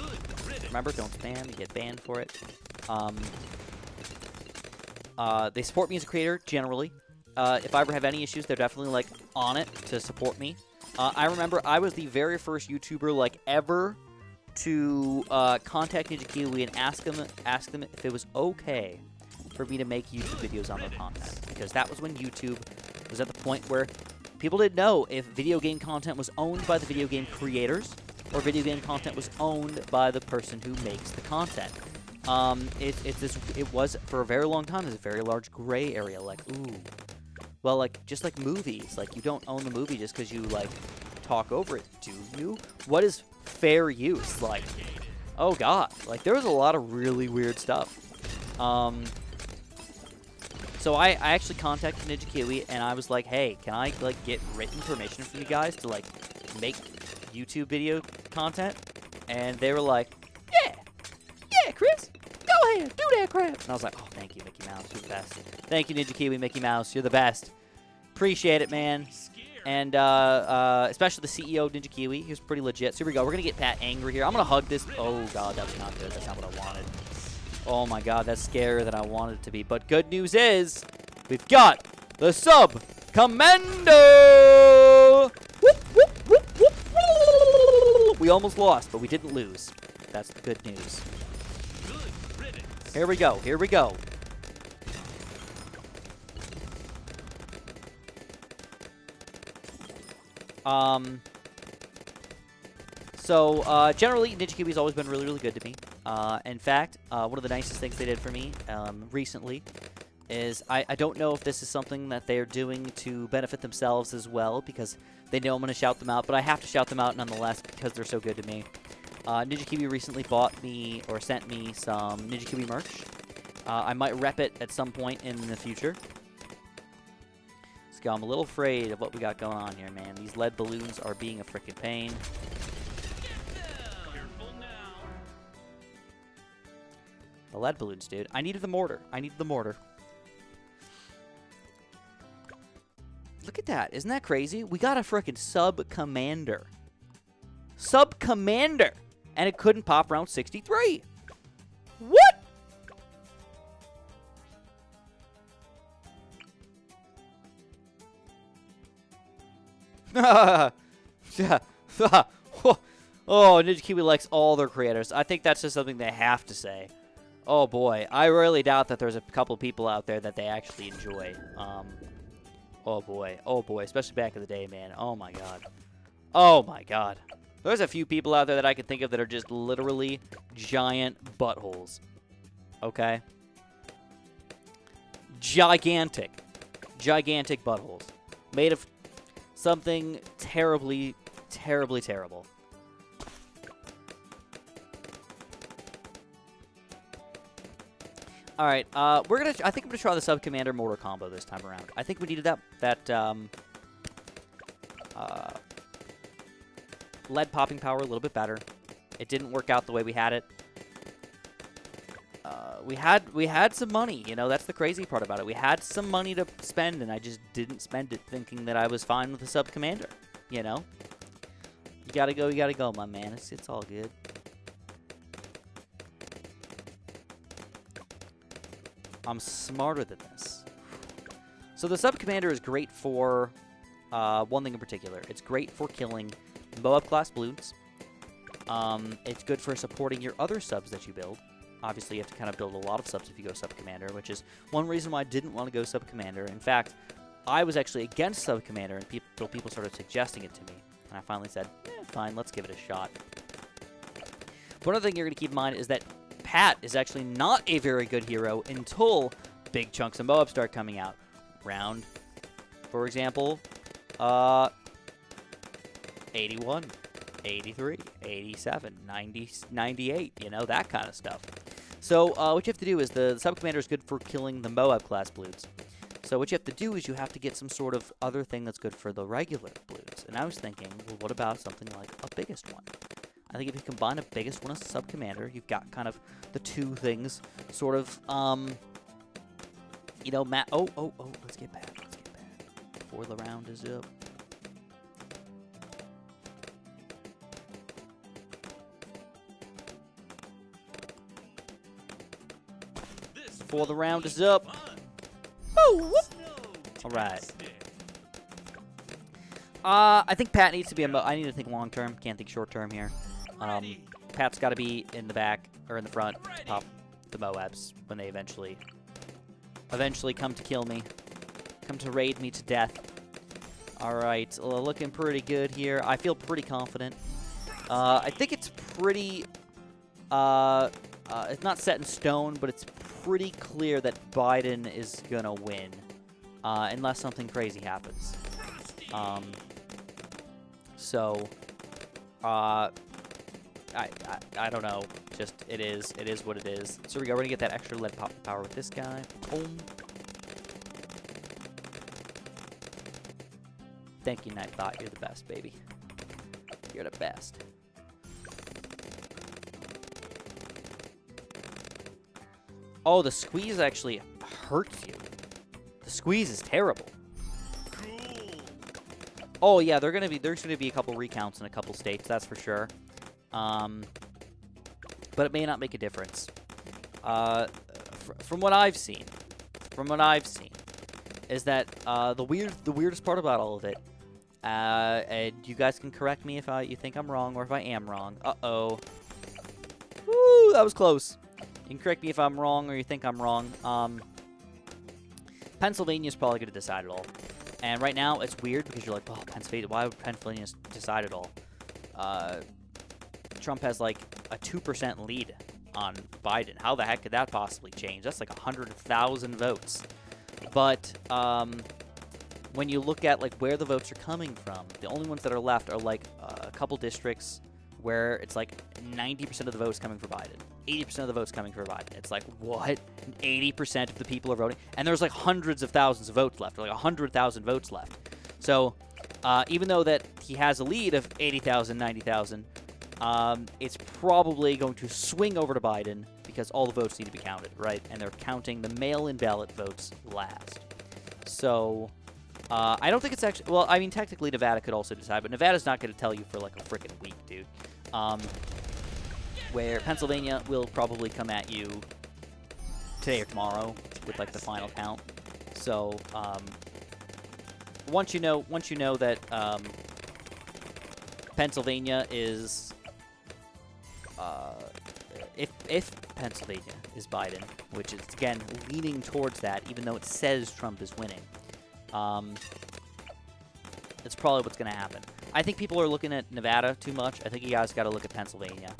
Remember, don't spam, you get banned for it. They support me as a creator, generally. If I ever have any issues, they're definitely, like, on it to support me. I remember I was the very first YouTuber, like, ever to contact Ninja Kiwi and ask them if it was okay for me to make YouTube videos on their content, because that was when YouTube was at the point where people didn't know if video game content was owned by the video game creators or video game content was owned by the person who makes the content. It was for a very long time this very large gray area. Like, ooh, well, like just like movies, like you don't own the movie just because you like talk over it, do you? What is fair use? Like, oh god, like there was a lot of really weird stuff. So I actually contacted Ninja Kiwi and I was like, hey, can I like get written permission from you guys to like make YouTube video content? And they were like, yeah, Chris, go ahead, do that crap. And I was like, oh, thank you, Mickey Mouse, you're the best. Thank you, Ninja Kiwi, Mickey Mouse, you're the best. Appreciate it, man. And especially the CEO of Ninja Kiwi, he was pretty legit. So here we go, we're gonna get Pat angry here. I'm gonna hug this. Oh god, that was not good. That's not what I wanted. Oh my god, that's scarier than I wanted it to be. But good news is, we've got the Sub Commando! Whoop, whoop, whoop, whoop. We almost lost, but we didn't lose. That's the good news. Here we go, here we go. Generally, Ninja Kiwi's always been really, really good to me. In fact, one of the nicest things they did for me recently is I don't know if this is something that they're doing to benefit themselves as well, because they know I'm going to shout them out, but I have to shout them out nonetheless because they're so good to me. Ninja Kiwi recently bought me, or sent me, some Ninja Kiwi merch. I might rep it at some point in the future. Let's go. I'm a little afraid of what we got going on here, man. These lead balloons are being a freaking pain. The lead balloons, dude. I needed the mortar. I needed the mortar. Look at that. Isn't that crazy? We got a frickin' Sub Commander. Sub Commander! And it couldn't pop round 63. What? Oh, Ninja Kiwi likes all their creators. I think that's just something they have to say. Oh boy, I really doubt that there's a couple people out there that they actually enjoy. Oh boy, especially back in the day, man. Oh my god. Oh my god. There's a few people out there that I can think of that are just literally giant buttholes. Okay? Gigantic. Gigantic buttholes. Made of something terribly, terribly terrible. All right, I think I'm gonna try the Sub Commander mortar combo this time around. I think we needed that lead popping power a little bit better. It didn't work out the way we had it. We had some money, you know. That's the crazy part about it. We had some money to spend, and I just didn't spend it, thinking that I was fine with the Sub Commander. You know, you gotta go, my man. It's all good. I'm smarter than this. So the Sub Commander is great for one thing in particular. It's great for killing Moab class Bloons. It's good for supporting your other subs that you build. Obviously, you have to kind of build a lot of subs if you go Sub Commander, which is one reason why I didn't want to go Sub Commander. In fact, I was actually against Sub Commander until people started suggesting it to me. And I finally said, fine, let's give it a shot. One other thing you're going to keep in mind is that Pat is actually not a very good hero until big chunks of Moab start coming out. Round, for example, 81, 83, 87, 90, 98, you know, that kind of stuff. So what you have to do is the Sub Commander is good for killing the Moab class Bloons. So what you have to do is you have to get some sort of other thing that's good for the regular Bloons. And I was thinking, well, what about something like a biggest one? I think if you combine a biggest one as a Sub Commander, you've got kind of the two things sort of, you know, let's get back. Before the round is up. Before the round is up. Oh, all right. I think Pat needs to be I need to think long term. Can't think short term here. Pat's got to be in the back or in the front to pop the Moabs when they eventually come to kill me, come to raid me to death. All right, looking pretty good here. I feel pretty confident. I think it's pretty. It's not set in stone, but it's pretty clear that Biden is gonna win, unless something crazy happens. So, I don't know. Just it is what it is. So here we go. We're gonna get that extra lead power with this guy. Boom. Thank you, Nightbot. You're the best, baby. You're the best. Oh, the squeeze actually hurts you. The squeeze is terrible. Oh yeah, there's gonna be a couple recounts in a couple states, that's for sure. But it may not make a difference. From what I've seen, is that the weirdest part about all of it. And you guys can correct me if you think I'm wrong or if I am wrong. Uh-oh. Woo, that was close. You can correct me if I'm wrong or you think I'm wrong. Pennsylvania's probably going to decide it all. And right now, it's weird because you're like, oh, Pennsylvania, why would Pennsylvania decide it all? Trump has like a 2% lead on Biden. How the heck could that possibly change? That's like 100,000 votes. But when you look at like where the votes are coming from, the only ones that are left are like a couple districts where it's like 90% of the votes coming for Biden, 80% of the votes coming for Biden. It's like, what? 80% of the people are voting? And there's like hundreds of thousands of votes left, or like 100,000 votes left. So even though that he has a lead of 80,000, 90,000, it's probably going to swing over to Biden because all the votes need to be counted, right? And they're counting the mail-in ballot votes last. So I don't think it's actually... Well, I mean, technically Nevada could also decide, but Nevada's not going to tell you for like a freaking week, dude. Where Pennsylvania will probably come at you today or tomorrow with like the final count. So once you know that Pennsylvania is if Pennsylvania is Biden, which is again leaning towards that, even though it says Trump is winning, it's probably what's going to happen. I think people are looking at Nevada too much. I think you guys got to look at Pennsylvania.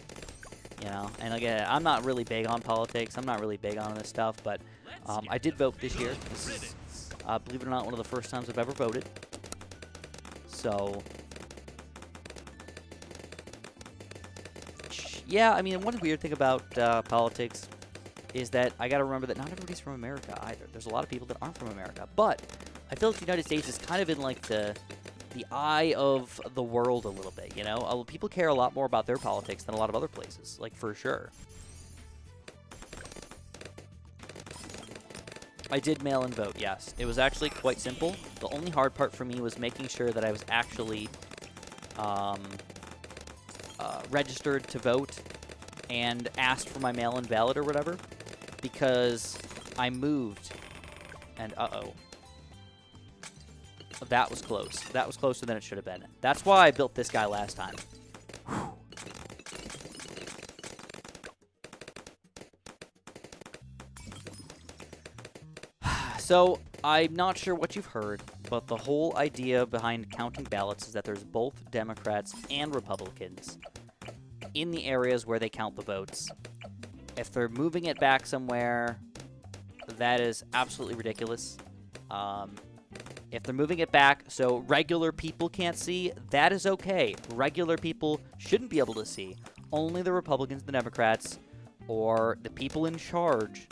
You know, and again, I'm not really big on politics. I'm not really big on this stuff, but I did vote this year. This is, believe it or not, one of the first times I've ever voted. So, yeah, I mean, one weird thing about politics is that I got to remember that not everybody's from America either. There's a lot of people that aren't from America, but I feel like the United States is kind of in like the eye of the world a little bit, you know? People care a lot more about their politics than a lot of other places, like, for sure. I did mail and vote, yes. It was actually quite simple. The only hard part for me was making sure that I was actually registered to vote and asked for my mail-in ballot or whatever, because I moved, and uh-oh. That was close. That was closer than it should have been. That's why I built this guy last time. Whew. So, I'm not sure what you've heard, but the whole idea behind counting ballots is that there's both Democrats and Republicans in the areas where they count the votes. If they're moving it back somewhere, that is absolutely ridiculous. If they're moving it back so regular people can't see, that is okay. Regular people shouldn't be able to see. Only the Republicans, the Democrats, or the people in charge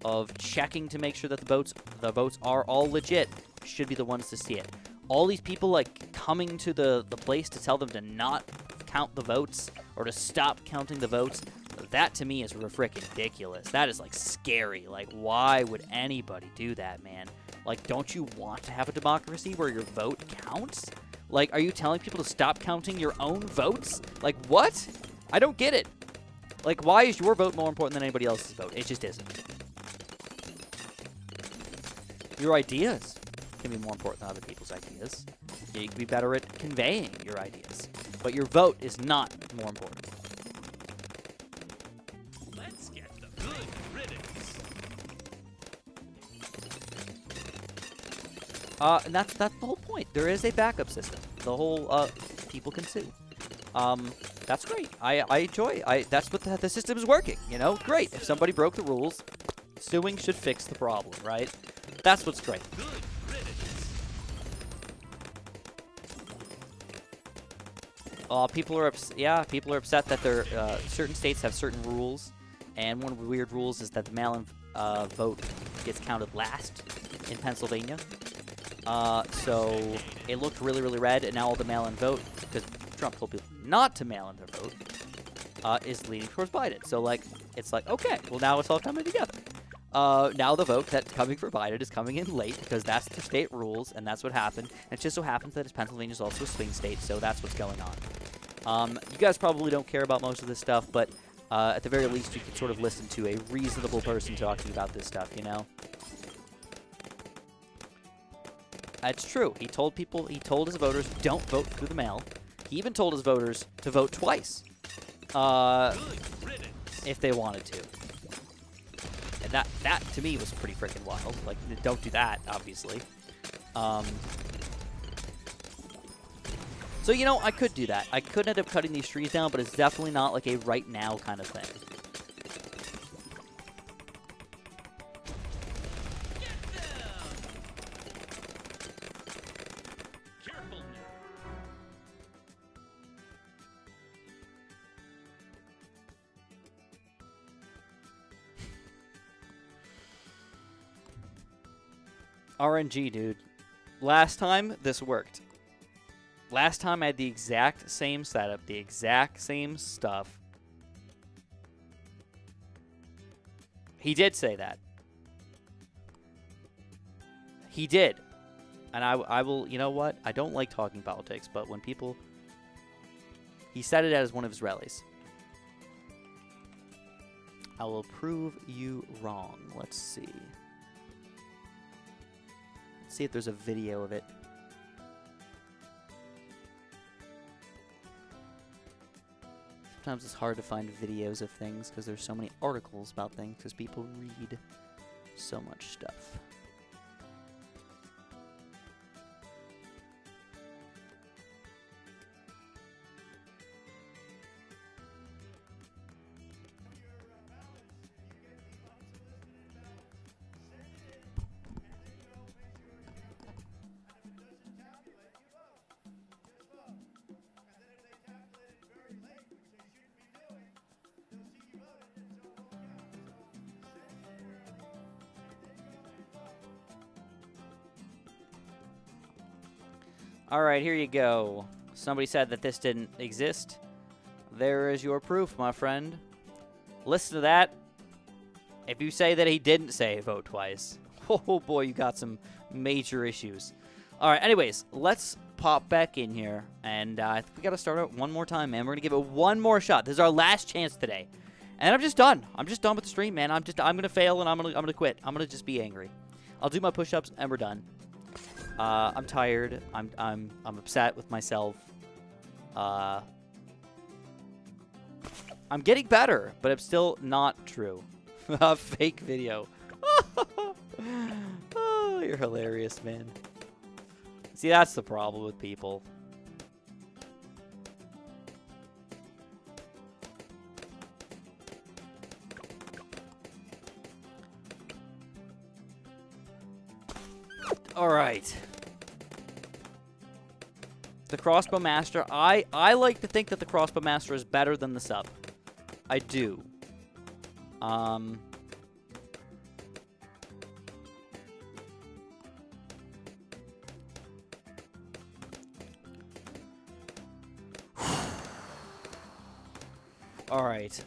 of checking to make sure that the votes are all legit should be the ones to see it. All these people like coming to the place to tell them to not count the votes or to stop counting the votes, that to me is freaking ridiculous. That is like scary. Like, why would anybody do that, man? Like, don't you want to have a democracy where your vote counts? Like, are you telling people to stop counting your own votes? Like, what? I don't get it. Like, why is your vote more important than anybody else's vote? It just isn't. Your ideas can be more important than other people's ideas. You can be better at conveying your ideas. But your vote is not more important. And that's the whole point. There is a backup system. The whole people can sue. That's great. I enjoy. That's what the system is working. You know, great. If somebody broke the rules, suing should fix the problem, right? That's what's great. People are upset that certain states have certain rules, and one of the weird rules is that the mail-in vote gets counted last in Pennsylvania. So it looked really, really red, and now all the mail-in vote, because Trump told people not to mail in their vote, is leaning towards Biden. So it's like, okay, well now it's all coming together. Now the vote that's coming for Biden is coming in late because that's the state rules, and that's what happened. And it just so happens that Pennsylvania is also a swing state, so that's what's going on. You guys probably don't care about most of this stuff, but at the very least, you can sort of listen to a reasonable person talking about this stuff, you know? It's true. He told his voters, don't vote through the mail. He even told his voters to vote twice if they wanted to. And that to me was pretty freaking wild. Like, don't do that, obviously. So, you know, I could do that. I could end up cutting these trees down, but it's definitely not like a right now kind of thing. RNG, dude. Last time, this worked. Last time, I had the exact same setup, the exact same stuff. He did say that. He did. And I will, you know what? I don't like talking politics, but when people... He said it as one of his rallies. I will prove you wrong. Let's see. See if there's a video of it. Sometimes it's hard to find videos of things because there's so many articles about things because people read so much stuff. All right, here you go. Somebody said that this didn't exist. There is your proof, my friend. Listen to that. If you say that he didn't say vote twice, oh boy, you got some major issues. All right, anyways, let's pop back in here. And I think we got to start out one more time, man. We're going to give it one more shot. This is our last chance today. And I'm just done. I'm just done with the stream, man. I'm going to fail, and I'm going to quit. I'm going to just be angry. I'll do my push-ups, and we're done. I'm tired. I'm upset with myself. I'm getting better, but it's still not true. A fake video. Oh, you're hilarious, man. See, that's the problem with people. All right. The Crossbow Master. I like to think that the Crossbow Master is better than the sub. I do. All right.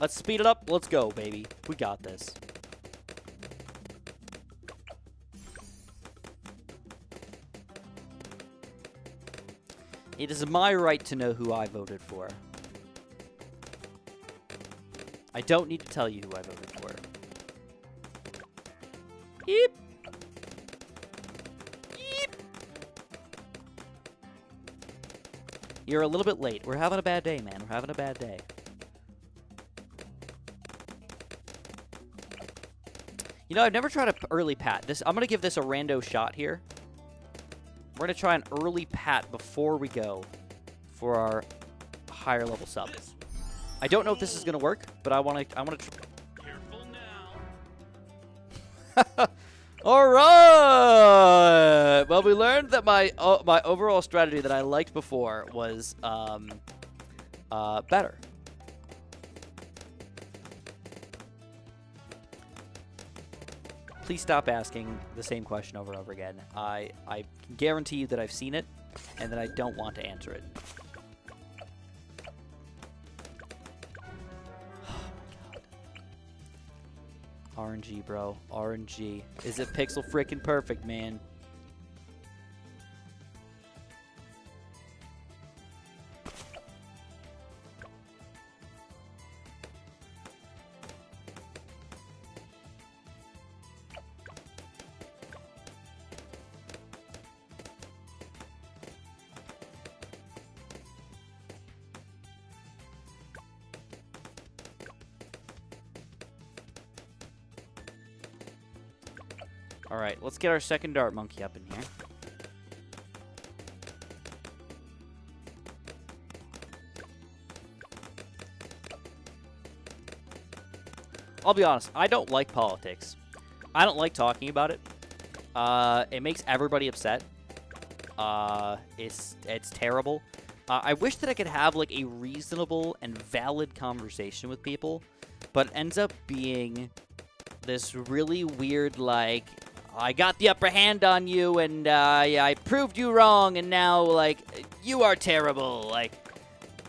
Let's speed it up. Let's go, baby. We got this. It is my right to know who I voted for. I don't need to tell you who I voted for. Yeep. Yeep. You're a little bit late. We're having a bad day, man. We're having a bad day. You know, I've never tried a early pat. I'm gonna give this a rando shot here. We're gonna try an early pat before we go for our higher level sub. I don't know if this is gonna work, but I wanna. Careful now. All right. Well, we learned that my overall strategy that I liked before was better. Please stop asking the same question over and over again. I can guarantee you that I've seen it, and that I don't want to answer it. Oh my god. RNG, bro. RNG. Is it pixel freaking perfect, man? Alright, let's get our second dart monkey up in here. I'll be honest, I don't like politics. I don't like talking about it. It makes everybody upset. It's terrible. I wish that I could have like a reasonable and valid conversation with people, but it ends up being this really weird, like, I got the upper hand on you, and I proved you wrong, and now, like, you are terrible. Like,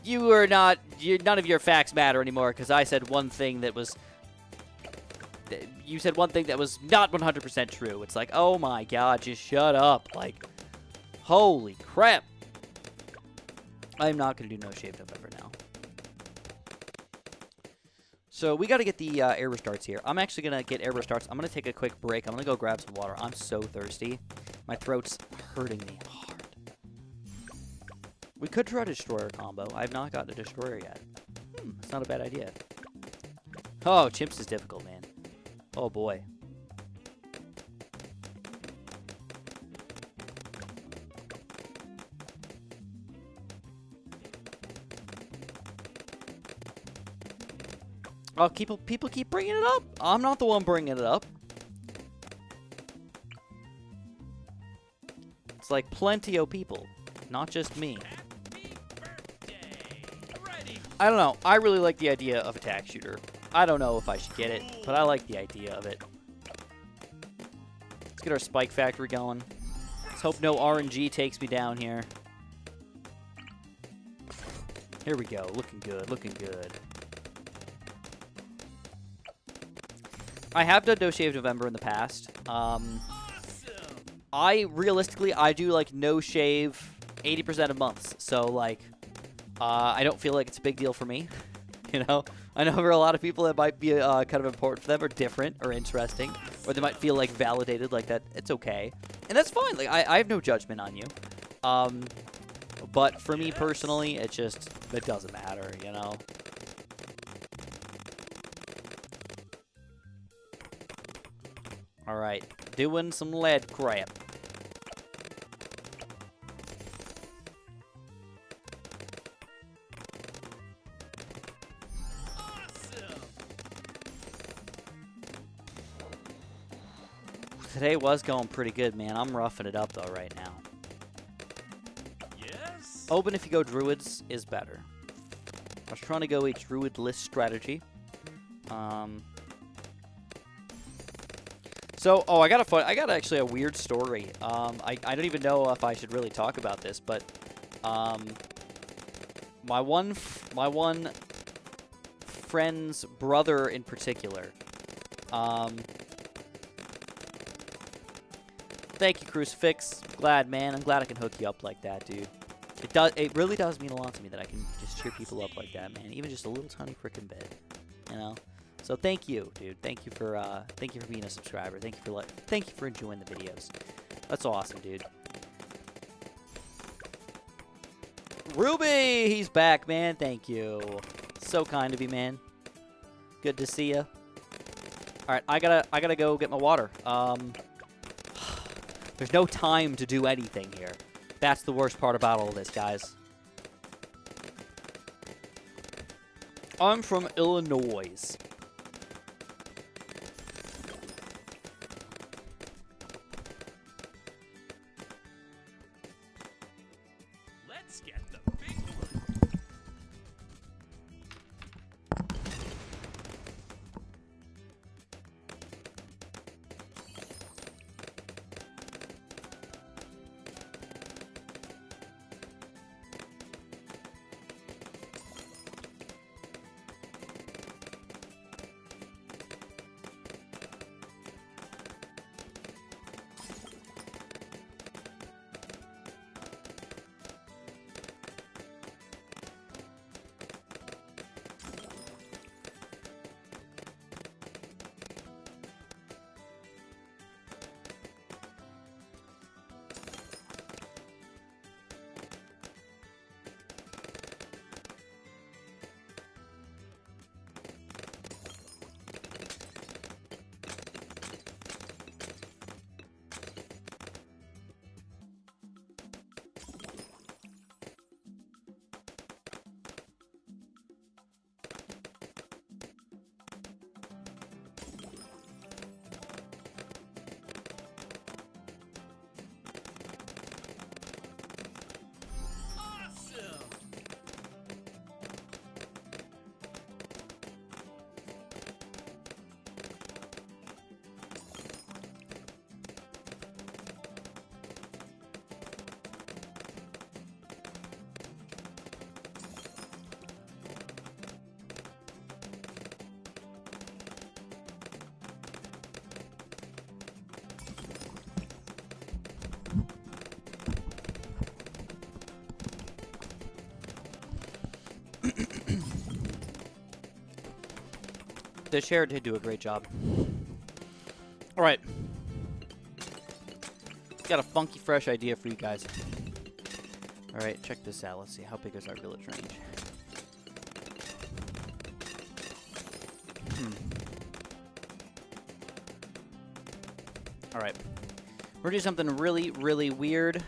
you are not, none of your facts matter anymore, because I said one thing that was, you said one thing that was not 100% true. It's like, oh my god, just shut up. Like, holy crap. I'm not going to do No Shave November now. So we got to get the air restarts here. I'm actually going to get air restarts. I'm going to take a quick break. I'm going to go grab some water. I'm so thirsty. My throat's hurting me hard. We could try a Destroyer combo. I have not gotten a Destroyer yet. It's not a bad idea. Oh, Chimps is difficult, man. Oh, boy. Oh, people keep bringing it up. I'm not the one bringing it up. It's like plenty of people, not just me. I don't know. I really like the idea of attack shooter. I don't know if I should get it, but I like the idea of it. Let's get our spike factory going. Let's hope no RNG takes me down here. Here we go. Looking good. Looking good. I have done No Shave November in the past. Realistically, I do like no shave 80% of months. So like, I don't feel like it's a big deal for me. You know, I know for a lot of people that might be kind of important for them, or different, or interesting, or they might feel like validated like that. It's okay, and that's fine. Like I have no judgment on you. But for me personally, it doesn't matter. You know. All right, doing some lead crap. Today was going pretty good, man. I'm roughing it up, though, right now. Yes. Open if you go druids is better. I was trying to go a druid list strategy. So, I got actually a weird story. I don't even know if I should really talk about this, but my one friend's brother in particular. Thank you, Crucifix. Glad, man. I'm glad I can hook you up like that, dude. It really does mean a lot to me that I can just cheer people up like that, man. Even just a little tiny frickin' bit, you know. So thank you, dude. Thank you for being a subscriber. Thank you for enjoying the videos. That's awesome, dude. Ruby, he's back, man. Thank you. So kind of you, man. Good to see you. All right, I gotta go get my water. There's no time to do anything here. That's the worst part about all this, guys. I'm from Illinois. Let's get the big one. The chair did do a great job. All right. Got a funky, fresh idea for you guys. All right, check this out. Let's see. How big is our village range? All right. We're doing something really, really weird.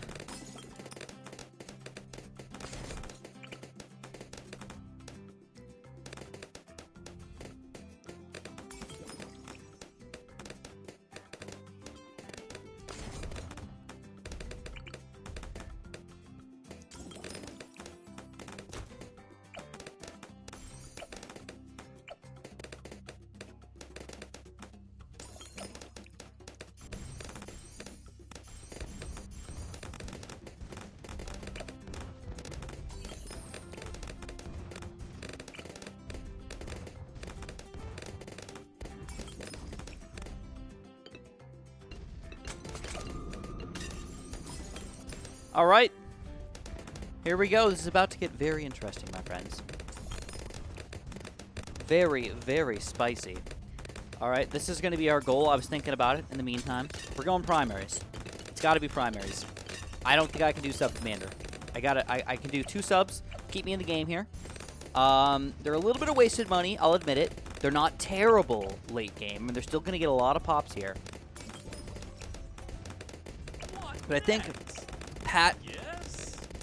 All right. Here we go. This is about to get very interesting, my friends. Very, very spicy. All right, this is going to be our goal. I was thinking about it in the meantime. We're going primaries. It's got to be primaries. I don't think I can do sub commander. I can do 2 subs. Keep me in the game here. They're a little bit of wasted money. I'll admit it. They're not terrible late game, and they're still going to get a lot of pops here. But I think Pat,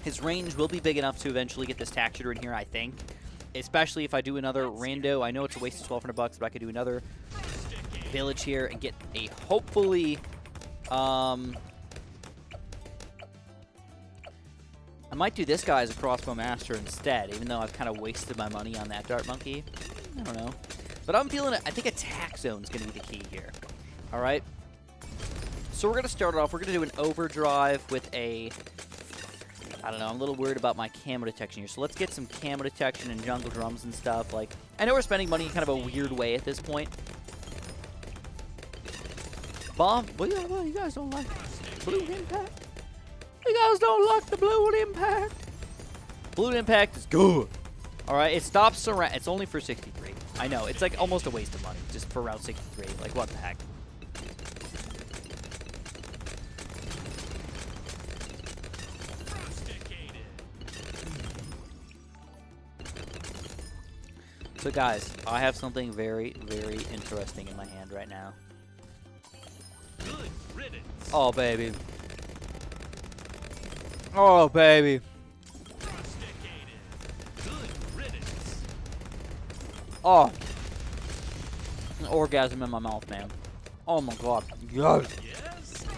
his range will be big enough to eventually get this tax shooter in here, I think. Especially if I do another rando. I know it's a waste of $1,200 bucks, but I could do another village here and get a hopefully... I might do this guy as a crossbow master instead, even though I've kind of wasted my money on that dart monkey. I don't know. But I'm feeling it. I think attack zone is going to be the key here. All right. So we're going to start it off. We're going to do an overdrive with a... I don't know. I'm a little worried about my camo detection here. So let's get some camo detection and jungle drums and stuff. Like, I know we're spending money in kind of a weird way at this point. Bomb. Well, you guys don't like Bloon Impact? You guys don't like the Bloon Impact? Bloon Impact is good. All right. It stops surround. It's only for 63. I know. It's like almost a waste of money just for Route 63. Like, what the heck? So guys, I have something very, very interesting in my hand right now. Good riddance. Oh, baby. Oh, baby. Rusticated. Good riddance. Oh. An orgasm in my mouth, man. Oh my god. Yes. Yes. Rusticated.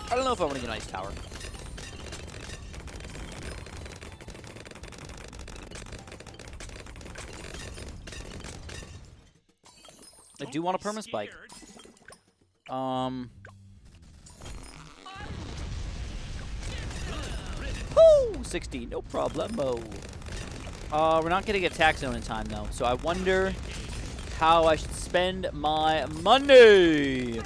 I don't know if I want to get an ice tower. I do want a perma spike. Woo! 60, no problemo. We're not getting a tax zone in time though, so I wonder how I should spend my money.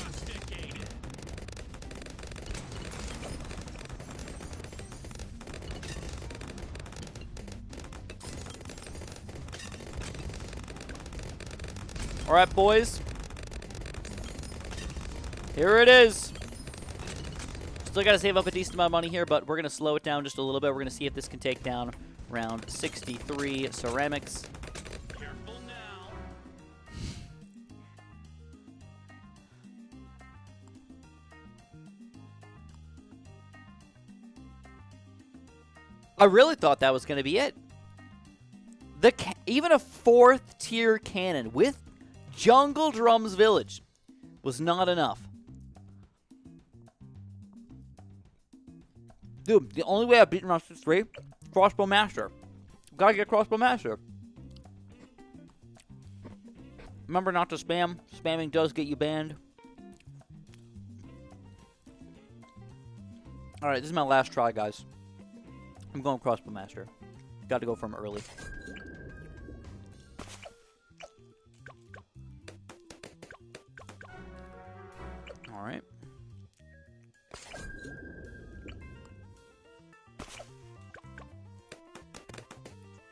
All right, boys. Here it is. Still got to save up a decent amount of money here, but we're going to slow it down just a little bit. We're going to see if this can take down round 63 ceramics. Careful now. I really thought that was going to be it. Even a 4th tier cannon with Jungle Drums Village was not enough. Dude, the only way I've beaten round 63, Crossbow Master. Gotta get Crossbow Master. Remember not to spam. Spamming does get you banned. Alright, this is my last try, guys. I'm going Crossbow Master. Gotta go from early. Alright.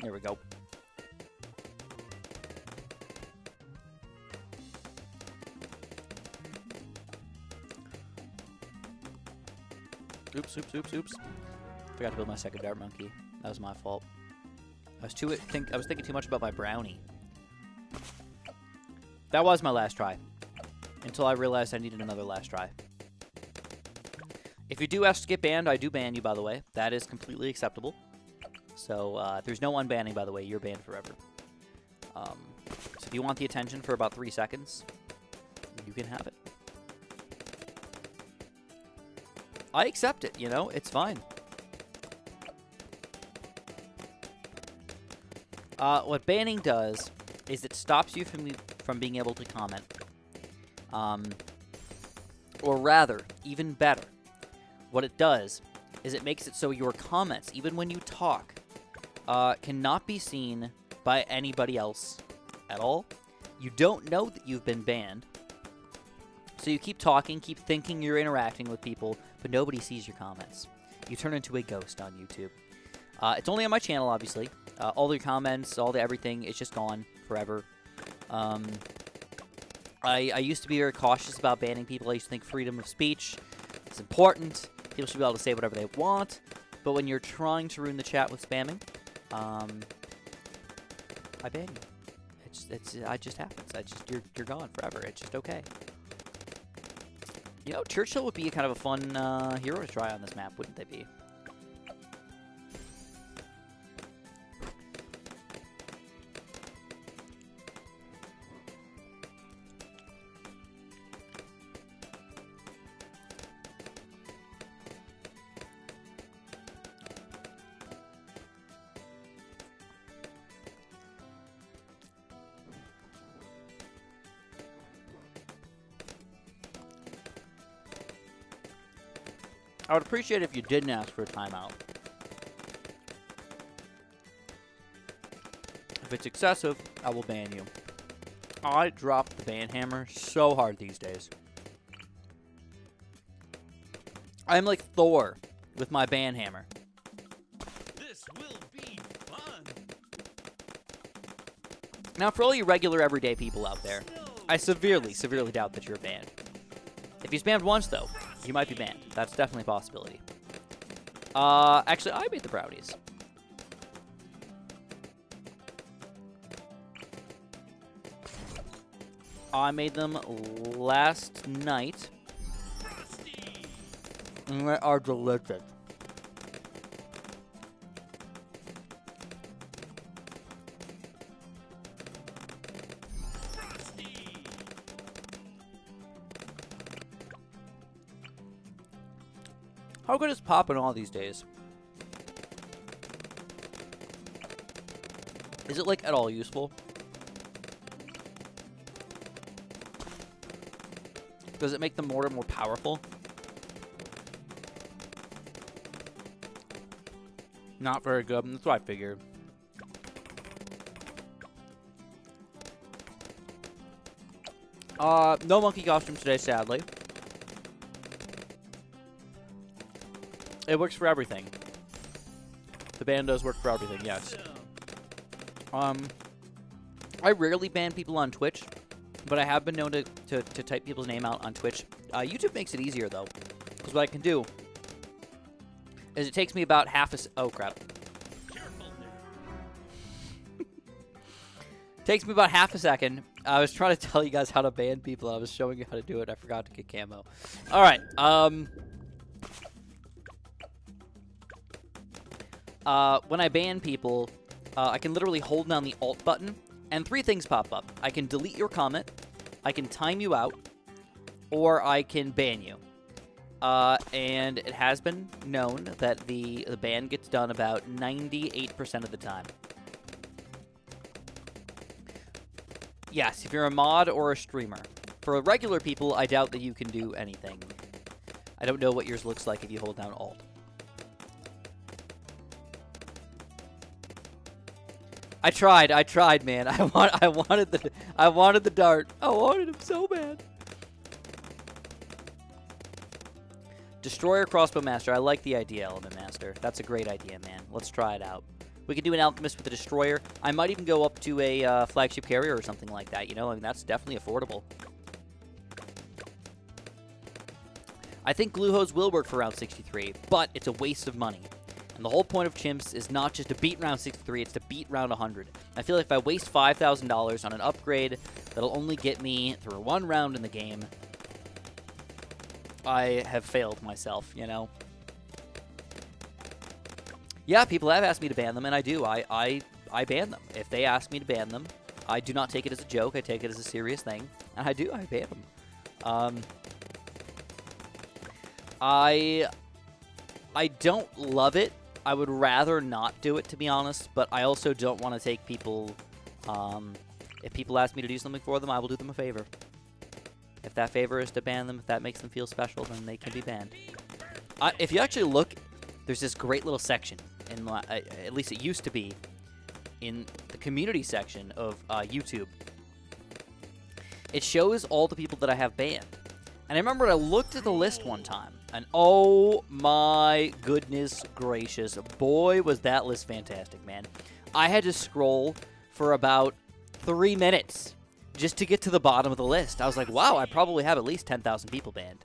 There we go. Oops, oops, oops, oops. Forgot to build my second dart monkey. That was my fault. I was thinking too much about my brownie. That was my last try. Until I realized I needed another last try. If you do ask to get banned, I do ban you, by the way. That is completely acceptable. So, there's no unbanning, by the way. You're banned forever. So if you want the attention for about 3 seconds, you can have it. I accept it, you know? It's fine. What banning does is it stops you from being able to comment. Or rather, even better, what it does is it makes it so your comments, even when you talk, cannot be seen by anybody else at all. You don't know that you've been banned. So you keep talking, keep thinking you're interacting with people, but nobody sees your comments. You turn into a ghost on YouTube. It's only on my channel, obviously. All your comments, all the everything, it's just gone forever. I used to be very cautious about banning people. I used to think freedom of speech is important. People should be able to say whatever they want. But when you're trying to ruin the chat with spamming, I ban you. It just happens. You're gone forever. It's just okay. You know, Churchill would be kind of a fun hero to try on this map, wouldn't they be? I would appreciate it if you didn't ask for a timeout. If it's excessive, I will ban you. I drop the ban hammer so hard these days. I'm like Thor with my ban hammer. This will be fun. Now, for all you regular, everyday people out there, I severely, severely doubt that you're banned. If you spammed once, though, you might be banned. That's definitely a possibility. Actually, I made the brownies. I made them last night. Fusty. And they are delicious. Fusty. How good is popping all these days? Is it, like, at all useful? Does it make them more and more powerful? Not very good. That's what I figured. No monkey costume today, sadly. It works for everything. The ban does work for everything, yes. I rarely ban people on Twitch, but I have been known to type people's name out on Twitch. YouTube makes it easier, though, because what I can do is it takes me about half a... Oh, crap. Careful now. Takes me about half a second. I was trying to tell you guys how to ban people. I was showing you how to do it. I forgot to get camo. All right. When I ban people, I can literally hold down the Alt button, and 3 things pop up. I can delete your comment, I can time you out, or I can ban you. And it has been known that the ban gets done about 98% of the time. Yes, if you're a mod or a streamer. For regular people, I doubt that you can do anything. I don't know what yours looks like if you hold down Alt. I tried, man. I wanted the dart. I wanted him so bad. Destroyer Crossbow Master. I like the idea, Element Master. That's a great idea, man. Let's try it out. We could do an Alchemist with a Destroyer. I might even go up to a Flagship Carrier or something like that, you know? I mean, that's definitely affordable. I think Glue Hose will work for round 63, but it's a waste of money. And the whole point of chimps is not just to beat round 63, it's to beat round 100. I feel like if I waste $5,000 on an upgrade that'll only get me through 1 round in the game, I have failed myself, you know? Yeah, people have asked me to ban them, and I do. I ban them. If they ask me to ban them, I do not take it as a joke. I take it as a serious thing, and I do. I ban them. I don't love it. I would rather not do it, to be honest, but I also don't want to take people... if people ask me to do something for them, I will do them a favor. If that favor is to ban them, if that makes them feel special, then they can be banned. If you actually look, there's this great little section, in at least it used to be, in the community section of YouTube. It shows all the people that I have banned. And I remember I looked at the list one time, and oh my goodness gracious, boy was that list fantastic, man. I had to scroll for about 3 minutes just to get to the bottom of the list. I was like, wow, I probably have at least 10,000 people banned.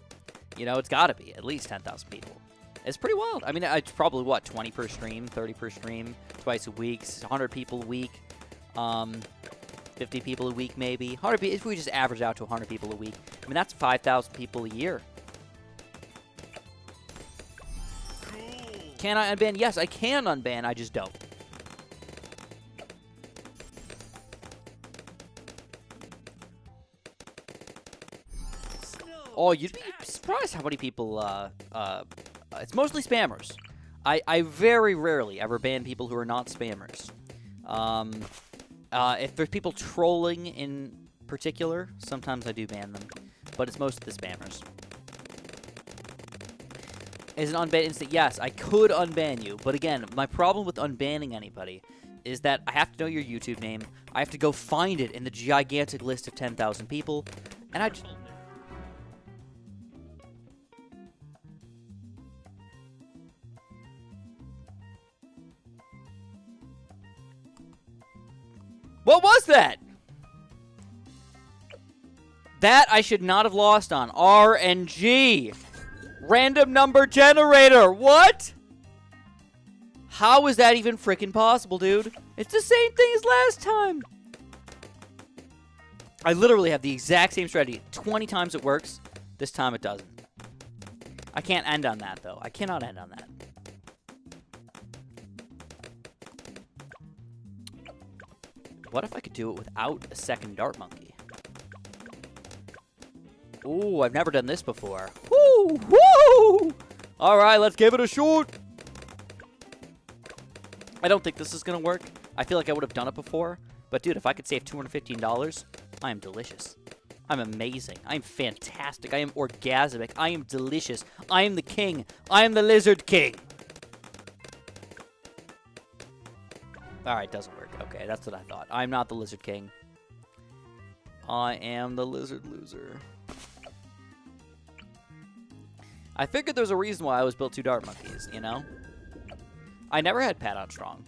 You know, it's got to be at least 10,000 people. It's pretty wild. I mean, it's probably, what, 20 per stream, 30 per stream, twice a week, 100 people a week, 50 people a week maybe. 100 people, if we just average out to 100 people a week, I mean, that's 5,000 people a year. Cool. Can I unban? Yes, I can unban, I just don't. Oh, you'd be surprised how many people, it's mostly spammers. I very rarely ever ban people who are not spammers. If there's people trolling in particular, sometimes I do ban them. But it's most of the spammers. Is an unban instant? Yes, I could unban you. But again, my problem with unbanning anybody is that I have to know your YouTube name. I have to go find it in the gigantic list of 10,000 people. And I just... What was that? That I should not have lost on. RNG. Random number generator. What? How is that even freaking possible, dude? It's the same thing as last time. I literally have the exact same strategy. 20 times it works. This time it doesn't. I can't end on that, though. I cannot end on that. What if I could do it without a second dart monkey? Ooh, I've never done this before. Woo! Woo! All right, let's give it a shot. I don't think this is going to work. I feel like I would have done it before. But, dude, if I could save $215, I am delicious. I'm amazing. I am fantastic. I am orgasmic. I am delicious. I am the king. I am the lizard king. All right, doesn't work. Okay, that's what I thought. I'm not the lizard king. I am the lizard loser. I figured there's a reason why I was built 2 dart monkeys, you know? I never had Pat on strong.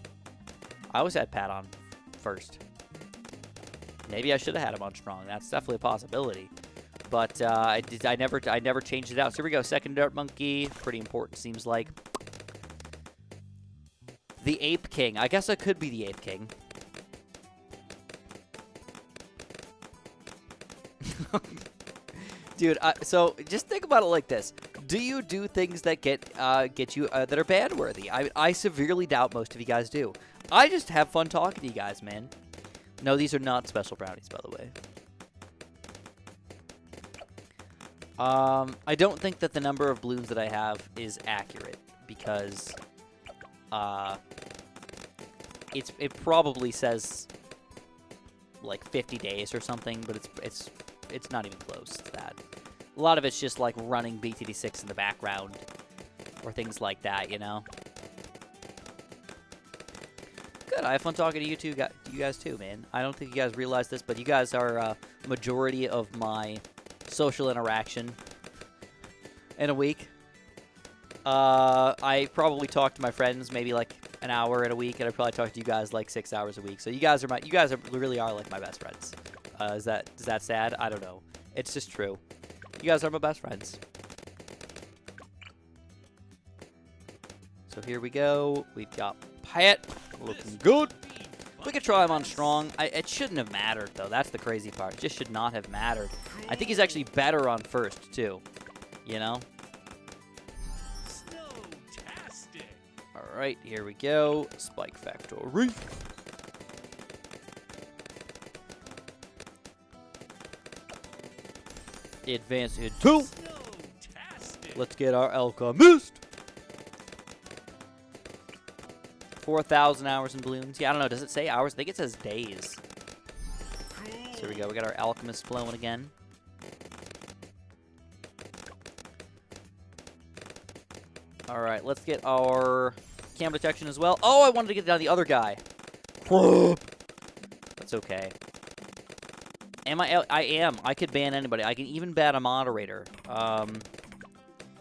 I always had Pat on first. Maybe I should have had him on strong. That's definitely a possibility. But I never changed it out. So here we go. Second dart monkey. Pretty important, seems like. The Ape King. I guess I could be the Ape King. Dude, so just think about it like this. Do you do things that get you that are ban worthy? I severely doubt most of you guys do. I just have fun talking to you guys, man. No, these are not special brownies, by the way. I don't think that the number of balloons that I have is accurate because it probably says like 50 days or something, but it's not even close to that. A lot of it's just like running BTD6 in the background or things like that, you know. Good. I have fun talking to you guys too, man. I don't think you guys realize this, but you guys are a majority of my social interaction in a week. I probably talk to my friends maybe like an hour in a week, and I probably talk to you guys like 6 hours a week. So you guys really are like my best friends. Is that sad? I don't know. It's just true. You guys are my best friends. So here we go. We've got Pat looking good. We could try him on strong. It shouldn't have mattered, though. That's the crazy part. It just should not have mattered. I think he's actually better on first, too. You know? Snowtastic. All right, here we go. Spike Factory. Advance hit 2. Snowtastic. Let's get our Alchemist. 4,000 hours in balloons. Yeah, I don't know. Does it say hours? I think it says days. So here we go. We got our Alchemist flowing again. All right, let's get our cam detection as well. Oh, I wanted to get down the other guy. That's okay. Am I? I am. I could ban anybody. I can even ban a moderator.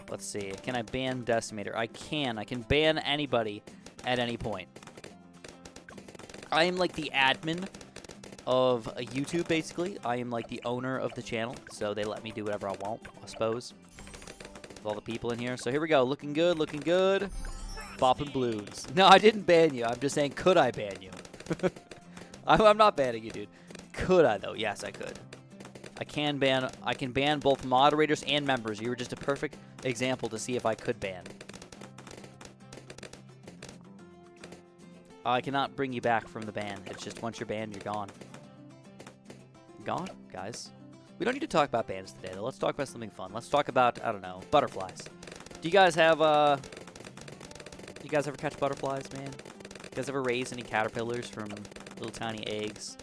Let's see. Can I ban Decimator? I can. I can ban anybody at any point. I am like the admin of YouTube, basically. I am like the owner of the channel, so they let me do whatever I want, I suppose. With all the people in here. So here we go. Looking good, looking good. Bopping Bloons. No, I didn't ban you. I'm just saying, could I ban you? I'm not banning you, dude. Could I, though? Yes, I could. I can ban both moderators and members. You were just a perfect example to see if I could ban. I cannot bring you back from the ban. It's just once you're banned, you're gone. Gone, guys. We don't need to talk about bans today, though. Let's talk about something fun. Let's talk about, I don't know, butterflies. Do you guys have, you guys ever catch butterflies, man? You guys ever raise any caterpillars from little tiny eggs?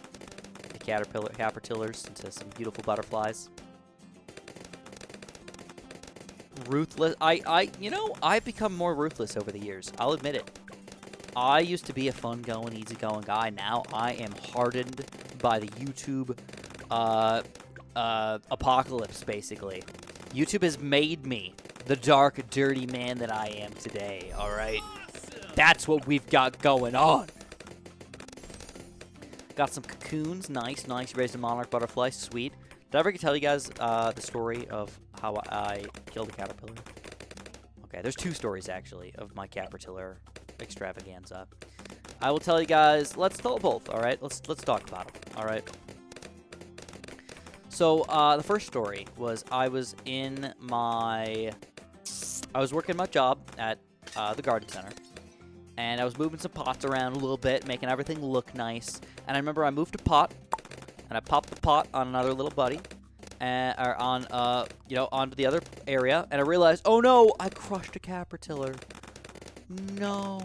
Caterpillars into some beautiful butterflies. Ruthless. You know, I've become more ruthless over the years. I'll admit it. I used to be a fun-going, easy-going guy. Now I am hardened by the YouTube apocalypse, basically. YouTube has made me the dark, dirty man that I am today, all right? That's what we've got going on. Got some cocoons. Nice, nice. Raised a monarch butterfly. Sweet. Did I ever tell you guys the story of how I killed a caterpillar? Okay, there's 2 stories, actually, of my caterpillar extravaganza. I will tell you guys, let's tell both, all right? Let's talk about them, all right? So, the first story was I was working my job at the garden center, and I was moving some pots around a little bit, making everything look nice. And I remember I moved a pot, and I popped the pot on another little buddy, or on, onto the other area, and I realized, oh no, I crushed a caterpillar. No.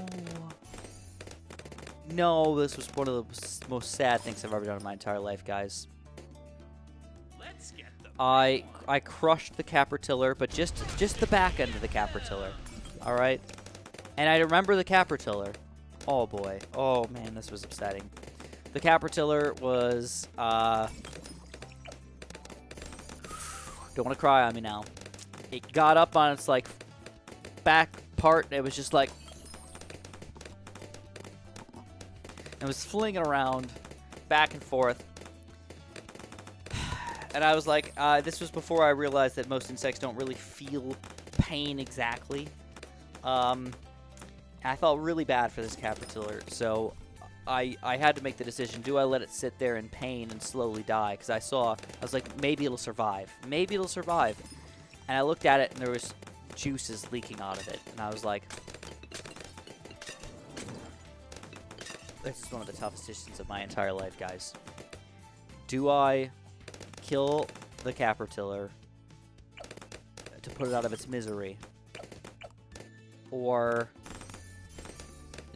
No, this was one of the most sad things I've ever done in my entire life, guys. Let's get them. I crushed the caterpillar, but just the back end of the caterpillar. All right, and I remember the caterpillar. Oh boy. Oh man, this was upsetting. The caterpillar was don't want to cry on me now. It got up on its like back part. And it was just like it was flinging around back and forth. And I was like, this was before I realized that most insects don't really feel pain exactly. I felt really bad for this caterpillar, so I had to make the decision, do I let it sit there in pain and slowly die? Because I was like, maybe it'll survive. Maybe it'll survive. And I looked at it, and there was juices leaking out of it. And I was like, this is one of the toughest decisions of my entire life, guys. Do I kill the caterpillar to put it out of its misery? Or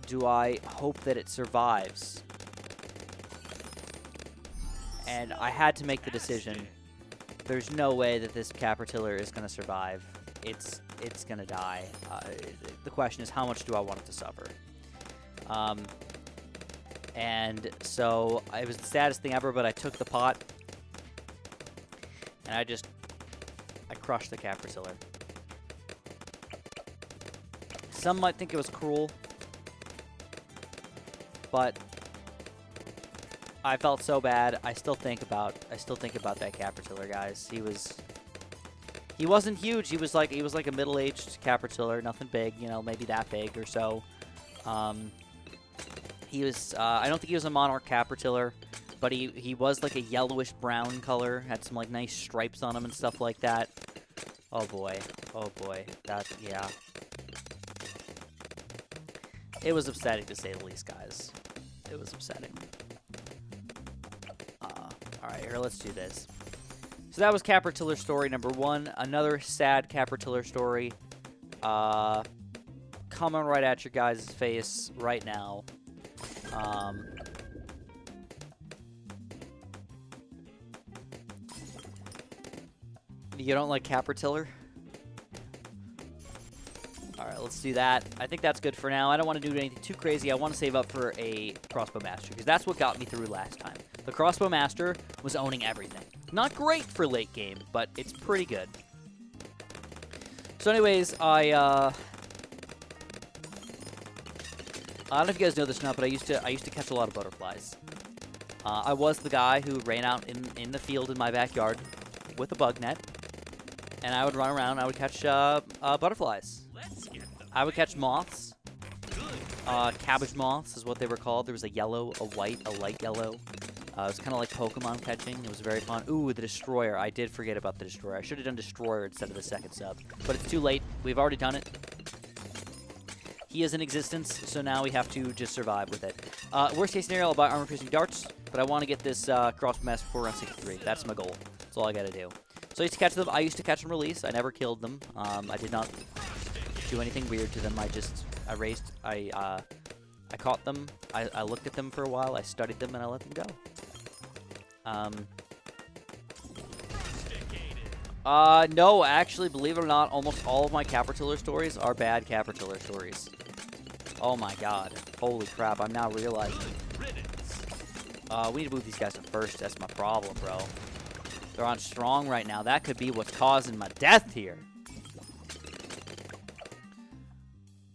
do I hope that it survives? And I had to make the decision. There's no way that this caterpillar is going to survive. It's going to die. The question is, how much do I want it to suffer? And so it was the saddest thing ever, but I took the pot and I crushed the caterpillar. Some might think it was cruel, but I felt so bad. I still think about that caterpillar, guys. He wasn't huge. He was like a middle-aged caterpillar, nothing big, maybe that big or so. He was I don't think he was a monarch caterpillar, but he was like a yellowish brown color, had some like nice stripes on him and stuff like that. Oh boy. Yeah. It was upsetting, to say the least, guys. It was upsetting. Alright, here, let's do this. So that was caterpillar story number 1. Another sad caterpillar story. Coming right at your guys' face right now. You don't like caterpillar? Alright, let's do that. I think that's good for now. I don't want to do anything too crazy. I want to save up for a crossbow master, because that's what got me through last time. The crossbow master was owning everything. Not great for late game, but it's pretty good. So anyways, I don't know if you guys know this or not, but I used to catch a lot of butterflies. I was the guy who ran out in the field in my backyard with a bug net, and I would run around. I would catch butterflies. I would catch moths. Cabbage moths is what they were called. There was a yellow, a white, a light yellow. It was kind of like Pokemon catching. It was very fun. Ooh, the Destroyer. I did forget about the Destroyer. I should have done Destroyer instead of the second sub. But it's too late. We've already done it. He is in existence, so now we have to just survive with it. Worst case scenario, I'll buy armor-piercing darts, but I want to get this crossbow master before round 63. That's my goal. That's all I got to do. So I used to catch them. I used to catch and release. I never killed them. I did not do anything weird to them. I caught them. I looked at them for a while. I studied them, and I let them go. No, actually, believe it or not, almost all of my caterpillar stories are bad caterpillar stories. Oh my god. Holy crap, I'm now realizing. We need to move these guys to first. That's my problem, bro. They're on strong right now. That could be what's causing my death here.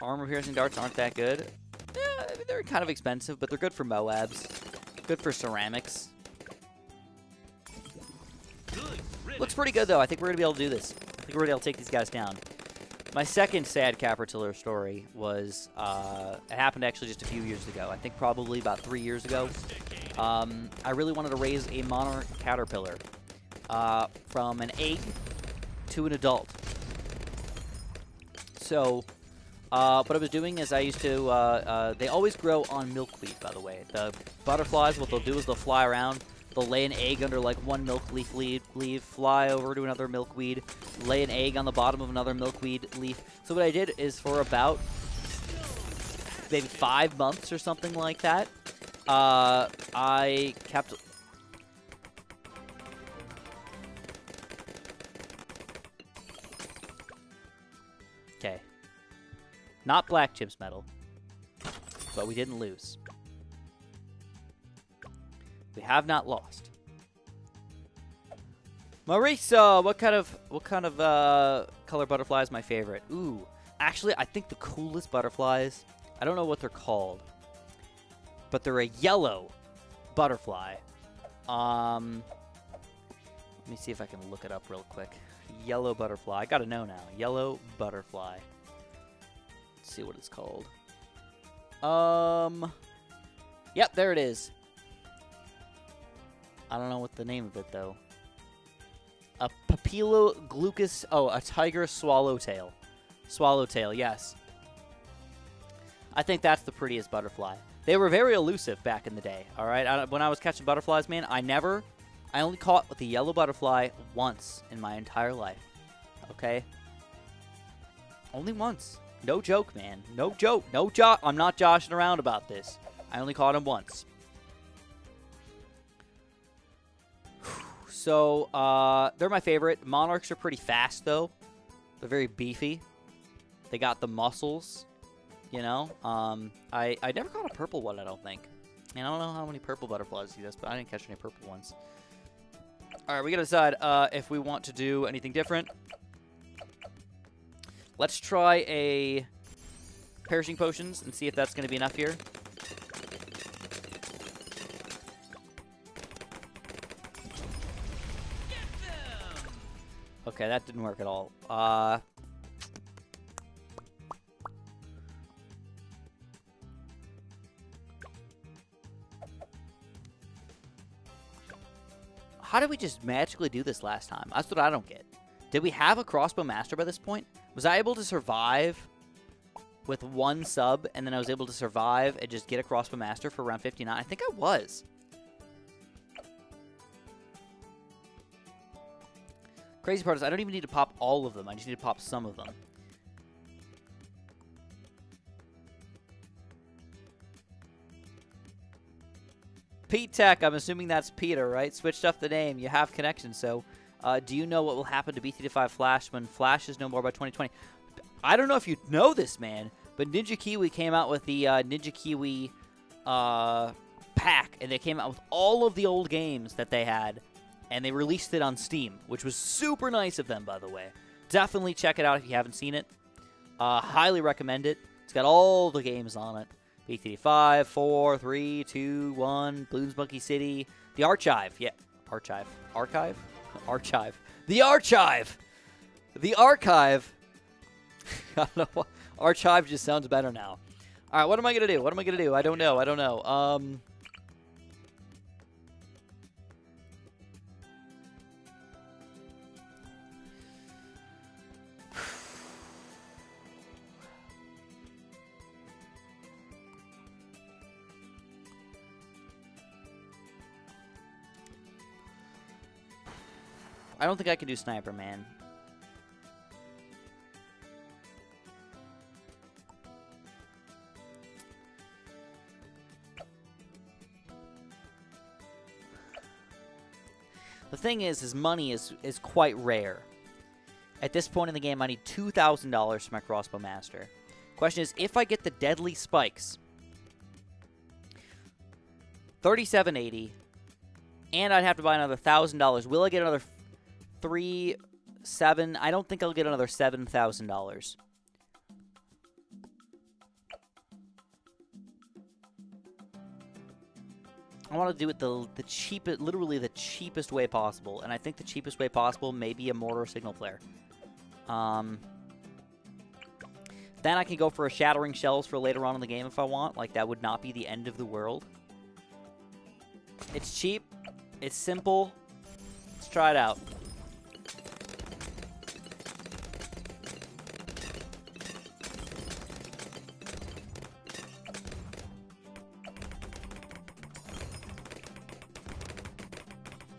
Armor-piercing darts aren't that good. Yeah, they're kind of expensive, but they're good for Moabs. Good for ceramics. Looks pretty good, though. I think we're going to be able to do this. I think we're going to be able to take these guys down. My second sad caterpillar story was, it happened actually just a few years ago. I think probably about 3 years ago. I really wanted to raise a monarch caterpillar from an egg to an adult. So, what I was doing is I used to, they always grow on milkweed, by the way. The butterflies, what they'll do is they'll fly around. They'll lay an egg under, like, one milkweed leaf, fly over to another milkweed, lay an egg on the bottom of another milkweed leaf. So what I did is for about maybe 5 months or something like that, I kept... Okay. Not black chips metal, but we didn't lose. We have not lost. Marisa, what kind of color butterfly is my favorite? Ooh, actually, I think the coolest butterflies, I don't know what they're called, but they're a yellow butterfly. Let me see if I can look it up real quick. Yellow butterfly. I gotta know now. Yellow butterfly. Let's see what it's called. Yep, there it is. I don't know what the name of it, though. A papilloglucus... Oh, a tiger swallowtail. Swallowtail, yes. I think that's the prettiest butterfly. They were very elusive back in the day, all right? When I was catching butterflies, man, I only caught with the yellow butterfly once in my entire life, okay? Only once. No joke, man. No joke. I'm not joshing around about this. I only caught him once. So, they're my favorite. Monarchs are pretty fast, though. They're very beefy. They got the muscles, you know. I never caught a purple one, I don't think. And I don't know how many purple butterflies do this, but I didn't catch any purple ones. All right, we got to decide if we want to do anything different. Let's try a perishing potions and see if that's going to be enough here. Okay, that didn't work at all. How did we just magically do this last time? That's what I don't get. Did we have a crossbow master by this point? Was I able to survive with one sub, and then I was able to survive and just get a crossbow master for round 59? I think I was. Crazy part is I don't even need to pop all of them. I just need to pop some of them. Pete Tech, I'm assuming that's Peter, right? Switched up the name. You have connections, so do you know what will happen to BT5 Flash when Flash is no more by 2020? I don't know if you know this, man, but Ninja Kiwi came out with the Ninja Kiwi pack, and they came out with all of the old games that they had, and they released it on Steam, which was super nice of them, by the way. Definitely check it out if you haven't seen it. Highly recommend it. It's got all the games on it. BT 5, 4, 3, 2, 1, Bloons Monkey City, The Archive. Yeah, Archive. Archive? Archive. The Archive! The Archive! I don't know what. Archive just sounds better now. All right, what am I going to do? What am I going to do? I don't know. I don't know. I don't think I can do Sniper, man. The thing is money is quite rare. At this point in the game, I need $2,000 for my crossbow master. Question is, if I get the deadly spikes, $37.80, and I'd have to buy another $1,000. Will I get another $7,000? I don't think I'll get another $7,000. I want to do it the cheapest, literally the cheapest way possible, and I think the cheapest way possible may be a mortar signal flare. Then I can go for a shattering shells for later on in the game if I want. Like, that would not be the end of the world. It's cheap. It's simple. Let's try it out.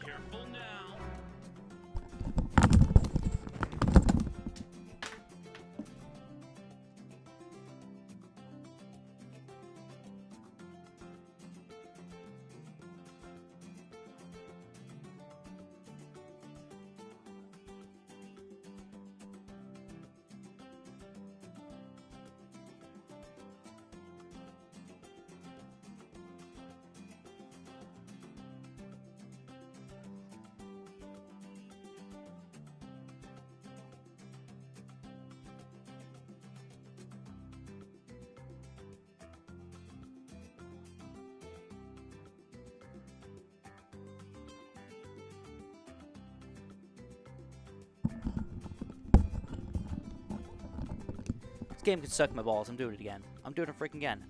Careful now. This game could suck my balls. I'm doing it again. I'm doing it freaking again.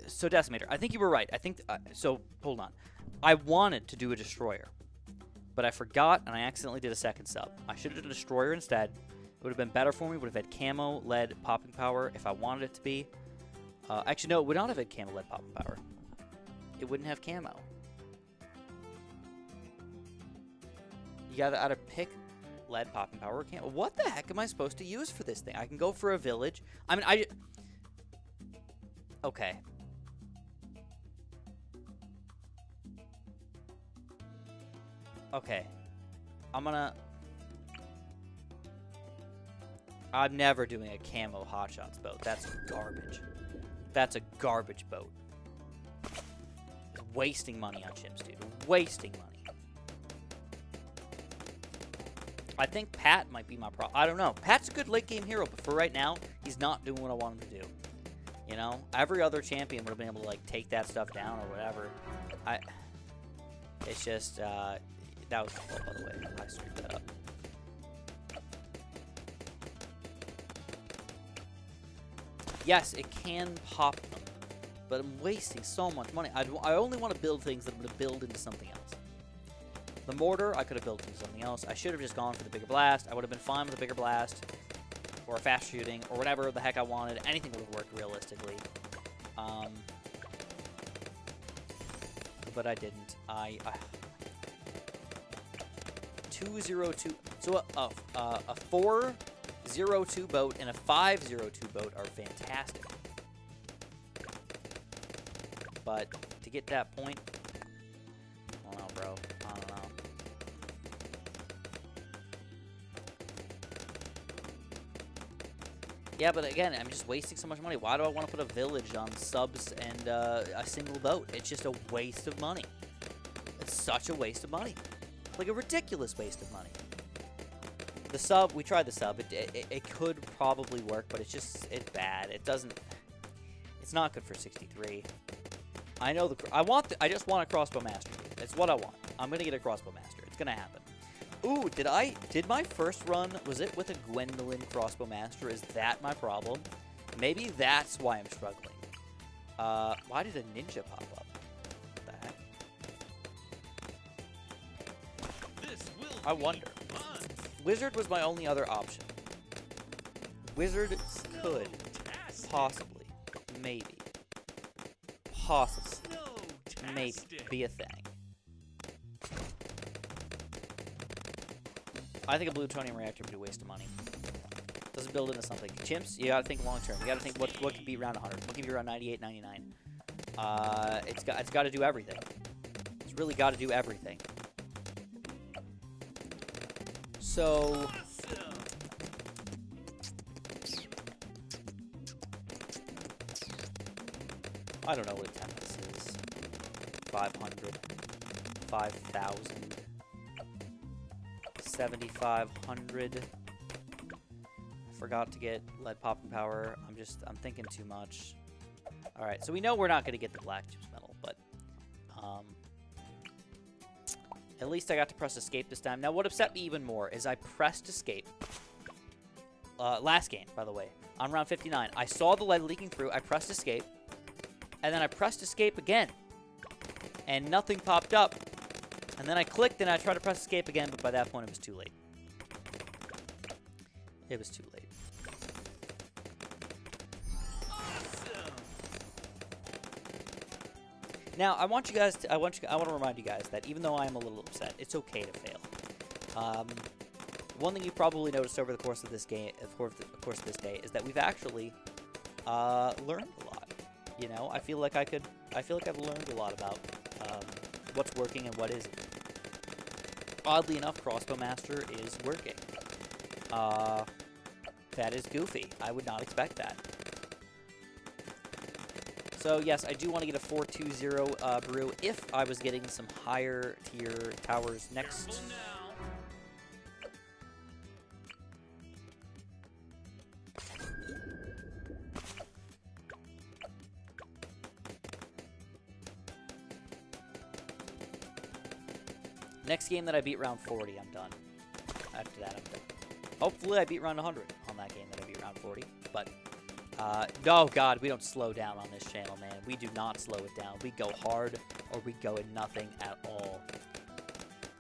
So Decimator, I think you were right. I think, so hold on. I wanted to do a Destroyer, but I forgot and I accidentally did a second sub. I should have done a Destroyer instead. It would have been better for me. Would have had camo, lead, popping power if I wanted it to be. Actually, no, it would not have had camo, lead, popping power. It wouldn't have camo. You gotta either pick lead, popping power, or camo. What the heck am I supposed to use for this thing? I can go for a village. I mean, okay. Okay. I'm never doing a camo hotshots boat. That's garbage. That's a garbage boat. Wasting money on chimps, dude. Wasting money. I think Pat might be my problem. I don't know. Pat's a good late game hero, but for right now, he's not doing what I want him to do. You know? Every other champion would have been able to, like, take that stuff down or whatever. It's just, that was my fault, by the way. I screwed that up. Yes, it can pop them, but I'm wasting so much money. I only want to build things that I'm going to build into something else. The mortar, I could have built into something else. I should have just gone for the bigger blast. I would have been fine with a bigger blast, or a fast shooting, or whatever the heck I wanted. Anything would have worked realistically. But I didn't. 202. So a 402 boat and a 502 boat are fantastic. But to get that point, I don't know, bro. I don't know. Yeah, but again, I'm just wasting so much money. Why do I want to put a village on subs and a single boat? It's just a waste of money. It's such a waste of money. Like a ridiculous waste of money. The sub, we tried the sub. It could probably work, but it's bad. It doesn't. It's not good for 63. I know I just want a crossbow master. It's what I want. I'm gonna get a crossbow master. It's gonna happen. Ooh, did my first run, was it with a Gwendolyn crossbow master? Is that my problem? Maybe that's why I'm struggling. Why did a ninja pop up? What the heck? I wonder. Wizard was my only other option. Wizard could possibly, maybe, maybe be a thing. I think a plutonium reactor would be a waste of money. Doesn't build into something. Chimps, you gotta think long term. You gotta think what could be around 100. What could be around 98, 99. It's got to do everything. It's really got to do everything. So I don't know what a tempest is. 500, 5,000, 7,500. I forgot to get lead popping power. I'm thinking too much. All right, so we know we're not going to get the black chips medal, but At least I got to press escape this time. Now, what upset me even more is I pressed escape. Last game, by the way, on round 59. I saw the lead leaking through. I pressed escape. And then I pressed escape again. And nothing popped up. And then I clicked and I tried to press escape again, but by that point it was too late. It was too late. Awesome. Now, I want to remind you guys that even though I am a little upset, it's okay to fail. One thing you probably noticed over the course of this game, of course of this day, is that we've actually learned a lot. You know, I feel like I've learned a lot about what's working and what isn't. Oddly enough, Crossbow Master is working. That is goofy. I would not expect that. So yes, I do want to get a 420 brew if I was getting some higher tier towers next. Careful now. Next game that I beat round 40, I'm done. After that, I'm done. Hopefully I beat round 100 on that game that I beat round 40. But, oh god, we don't slow down on this channel, man. We do not slow it down. We go hard, or we go in nothing at all.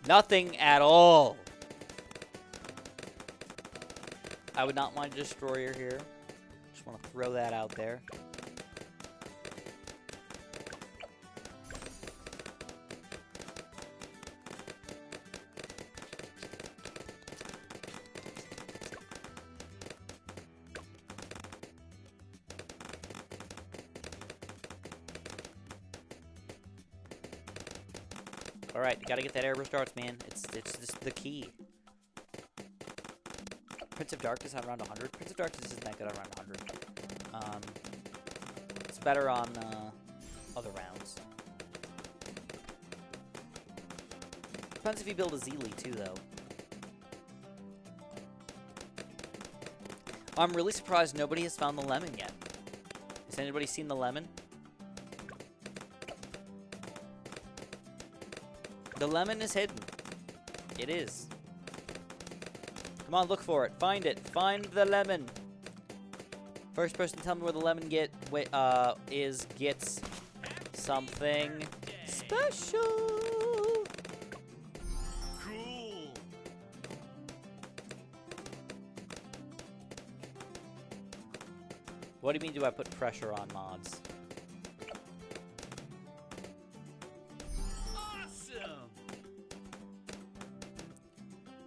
Nothing at all! I would not mind a destroyer here. Just want to throw that out there. Alright, you gotta get that air starts, man. It's just the key. Prince of Darkness on round 100. Prince of Darkness isn't that good on round 100. It's better on other rounds. Depends if you build a Zeely too, though. I'm really surprised nobody has found the lemon yet. Has anybody seen the lemon? The lemon is hidden. It is. Come on, look for it. Find it. Find the lemon. First person to tell me where the lemon gets something special. Cool. What do you mean do I put pressure on mods?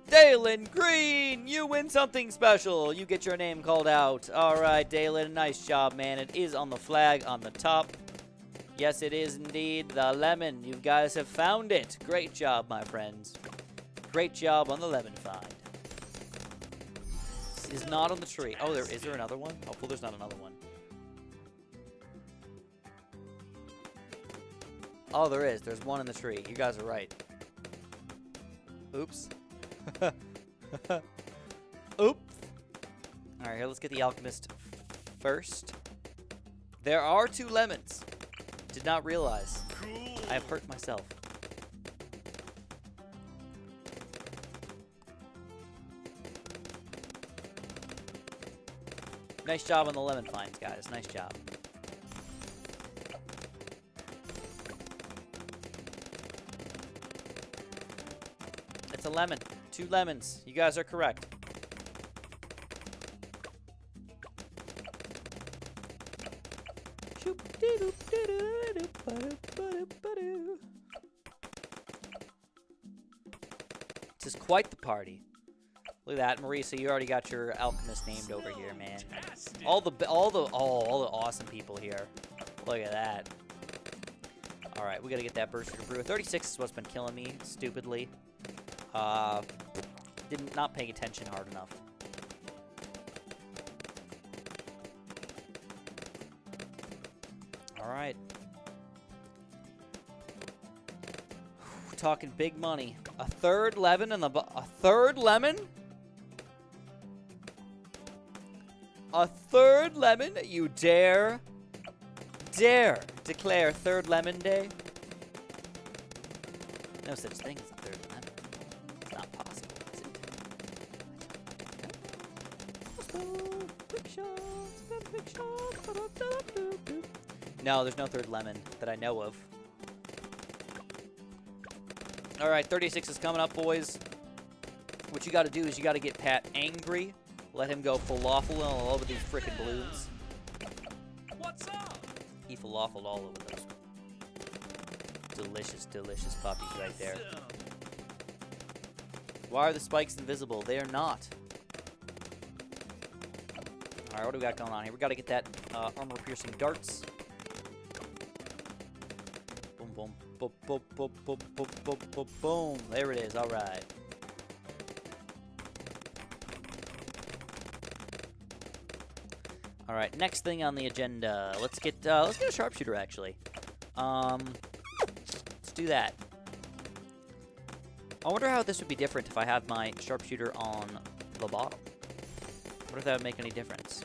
Dalen Green, you win something special. You get your name called out. All right, Dalen, nice job, man. It is on the flag on the top. Yes, it is indeed the lemon. You guys have found it. Great job, my friends. Great job on the lemon find. This is not on the tree. Oh, is there another one? Hopefully there's not another one. Oh, there is. There's one in the tree. You guys are right. Oops. Oops. Alright, here, let's get the alchemist first. There are 2 lemons. Did not realize. Cool. I have hurt myself. Nice job on the lemon finds, guys. Nice job. It's a lemon. 2 lemons. You guys are correct. This is quite the party. Look at that, Marisa. You already got your alchemist named over here, man. All the awesome people here. Look at that. All right, we gotta get that Berserker Brew. 36 is what's been killing me, stupidly. Not paying attention hard enough. All right. We're talking big money. A third lemon in the a third lemon? A third lemon? You dare declare third lemon day? no such thing as a third lemon. It's not possible, is it? No, there's no third lemon that I know of. All right, 36 is coming up, boys. What you got to do is you got to get Pat angry, let him go falafel all over these frickin' balloons. What's up? He falafeled all over those. Delicious, delicious puppies right there. Awesome. Why are the spikes invisible? They are not. All right, what do we got going on here? We got to get that armor-piercing darts. Boom, boom, boom, boom, boom, boom, boom, boom, boom, boom. There it is. All right. All right. Next thing on the agenda. Let's get a sharpshooter. Actually, let's do that. I wonder how this would be different if I have my sharpshooter on the bottom. What if that would make any difference?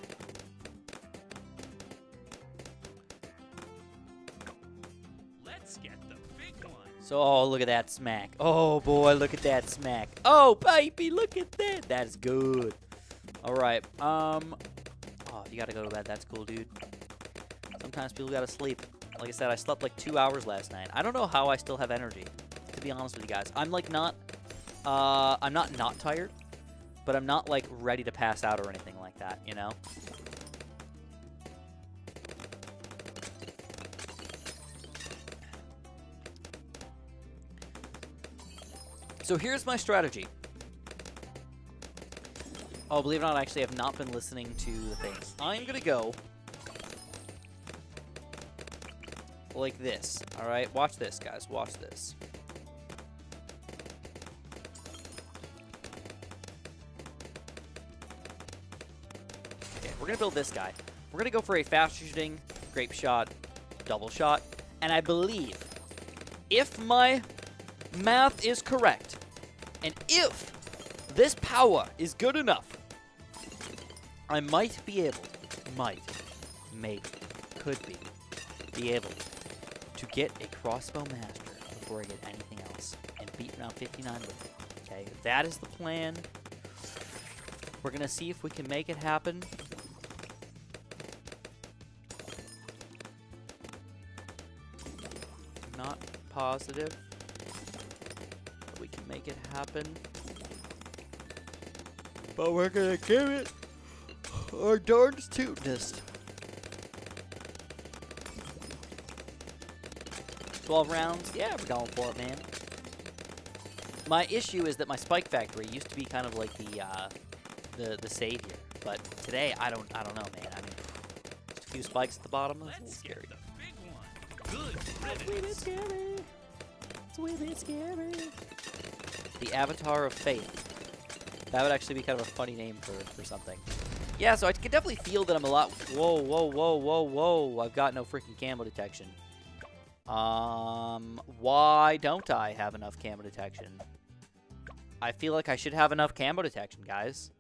Let's get the big one. So, oh, look at that smack. Oh, boy, look at that smack. Oh, baby, look at that. That is good. All right. Oh, you got to go to bed. That's cool, dude. Sometimes people got to sleep. Like I said, I slept like 2 hours last night. I don't know how I still have energy, to be honest with you guys. I'm like not tired, but I'm not like ready to pass out or anything like that, you know? So here's my strategy. Oh, believe it or not, I actually have not been listening to the things. I'm gonna go like this, all right? Watch this, guys. Watch this. Okay, we're gonna build this guy. We're gonna go for a fast shooting, grape shot, double shot, and I believe if my math is correct, and if this power is good enough, I might be able, maybe, could be able to get a crossbow master before I get anything else and beat round 59 with it. Okay, that is the plan. We're gonna see if we can make it happen. Not positive, but we can make it happen. But we're gonna give it our darndest tootness. 12 rounds? Yeah, we're going for it, man. My issue is that my spike factory used to be kind of like the savior, but today I don't know, man. I mean, just a few spikes at the bottom. That's a little scary. The big one. Good It's a wee bit riddance. scary. It's a wee bit scary. The Avatar of Faith. That would actually be kind of a funny name for something. Yeah, so I can definitely feel that I'm a lot... Whoa, whoa, whoa, whoa, whoa. I've got no freaking camo detection. Why don't I have enough camo detection? I feel like I should have enough camo detection, guys.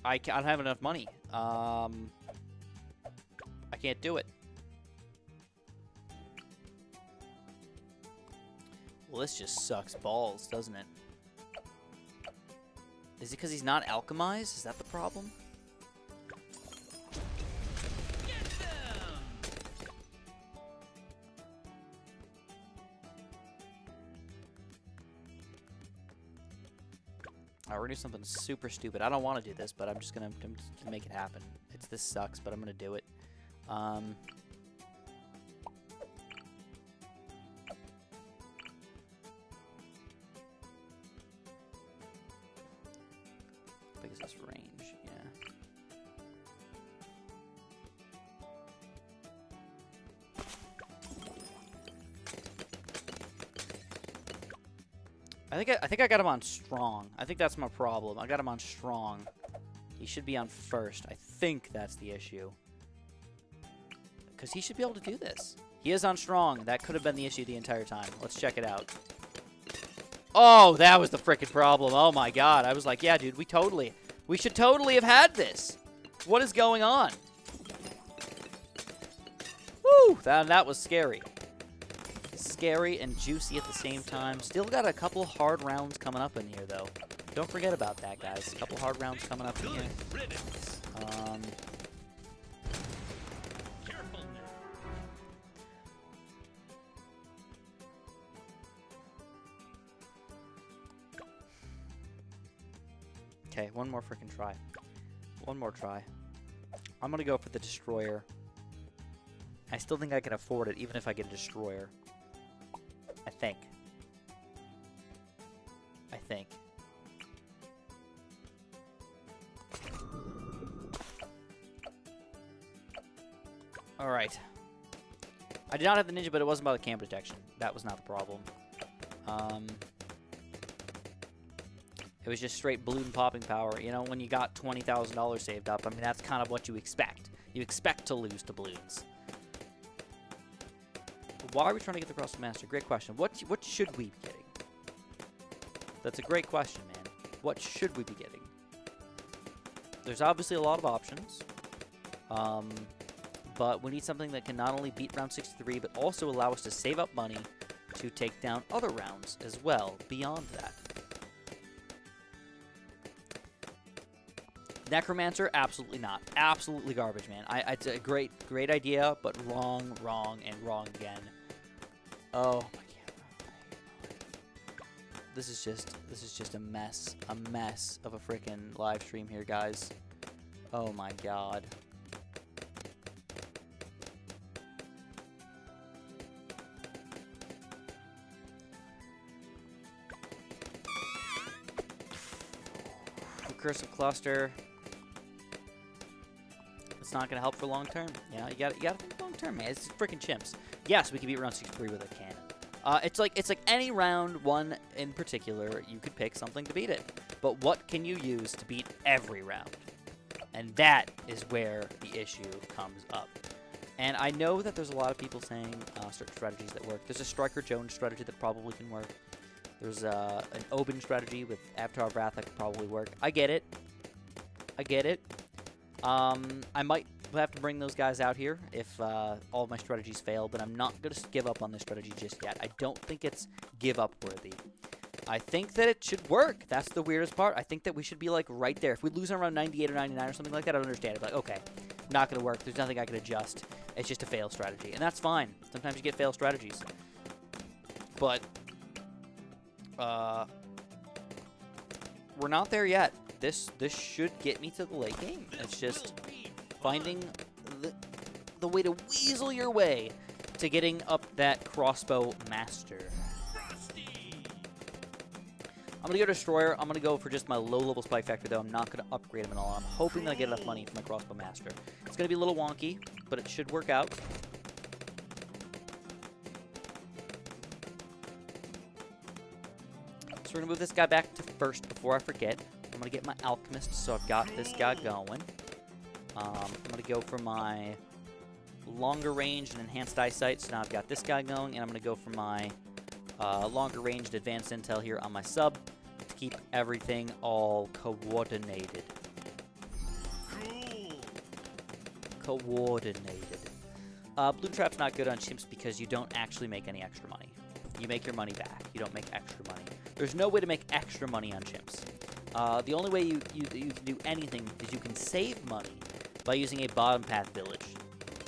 I don't have enough money. I can't do it. Well, this just sucks balls, doesn't it? Is it because he's not alchemized? Is that the problem? Get them. Alright, we're gonna do something super stupid. I don't want to do this, but I'm just gonna make it happen. This sucks, but I'm gonna do it. Big is this range? Yeah. I think I got him on strong. I think that's my problem. I got him on strong. He should be on first. I think that's the issue. Because he should be able to do this. He is on strong. That could have been the issue the entire time. Let's check it out. Oh, that was the frickin' problem. Oh my god. I was like, yeah, dude, we totally We should totally have had this. What is going on? Woo! That was scary. Scary and juicy at the same time. Still got a couple hard rounds coming up in here, though. Don't forget about that, guys. A couple hard rounds coming up in here. Riddance. Careful now. Okay, one more freaking try. One more try. I'm gonna go for the destroyer. I still think I can afford it, even if I get a destroyer. I think. Alright. I did not have the ninja, but it wasn't about the camp detection. That was not the problem. It was just straight balloon popping power. You know, when you got $20,000 saved up, I mean, that's kind of what you expect. You expect to lose to balloons. Why are we trying to get the Cross Master? Great question. What should we be getting? That's a great question, man. What should we be getting? There's obviously a lot of options. But we need something that can not only beat round 63, but also allow us to save up money to take down other rounds as well beyond that. Necromancer? Absolutely not. Absolutely garbage, man. It's a great idea, but wrong, and wrong again. Oh my god. This is just a mess. A mess of a freaking live stream here, guys. Oh my god. Recursive cluster. It's not gonna help for long term. Yeah, you gotta think long term, man. It's freaking chimps. Yes, we can beat round 63 with a cannon. It's like any round one in particular, you could pick something to beat it. But what can you use to beat every round? And that is where the issue comes up. And I know that there's a lot of people saying certain strategies that work. There's a Striker Jones strategy that probably can work. There's an Oben strategy with Avatar of Wrath that could probably work. I get it. I might have to bring those guys out here if all of my strategies fail, but I'm not going to give up on this strategy just yet. I don't think it's give-up worthy. I think that it should work. That's the weirdest part. I think that we should be, like, right there. If we lose around 98 or 99 or something like that, I don't understand it. Like, okay, not going to work. There's nothing I can adjust. It's just a fail strategy, and that's fine. Sometimes you get fail strategies. But we're not there yet. This should get me to the late game. It's just finding the way to weasel your way to getting up that crossbow master. Fusty. I'm going to go Destroyer. I'm going to go for just my low-level Spike Factor, though. I'm not going to upgrade him at all. I'm hoping that I get enough money for my crossbow master. It's going to be a little wonky, but it should work out. So we're going to move this guy back to first before I forget. I'm going to get my Alchemist, so I've got this guy going. I'm going to go for my longer range and enhanced eyesight, so now I've got this guy going, and I'm going to go for my longer ranged advanced intel here on my sub to keep everything all coordinated. Cool. Coordinated. Blue Trap's not good on chimps because you don't actually make any extra money. You make your money back. You don't make extra money. There's no way to make extra money on chimps. The only way you can do anything is you can save money by using a bottom path village.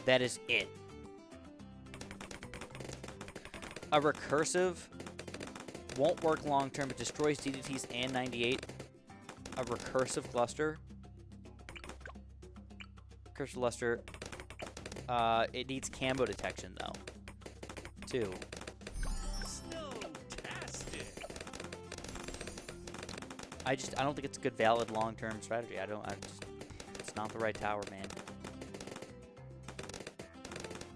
That is it. A recursive won't work long term. It destroys DDTs and 98. A recursive cluster. Recursive cluster. It needs combo detection though, too. Snowtastic. I don't think it's a good valid long term strategy. It's not the right tower, man.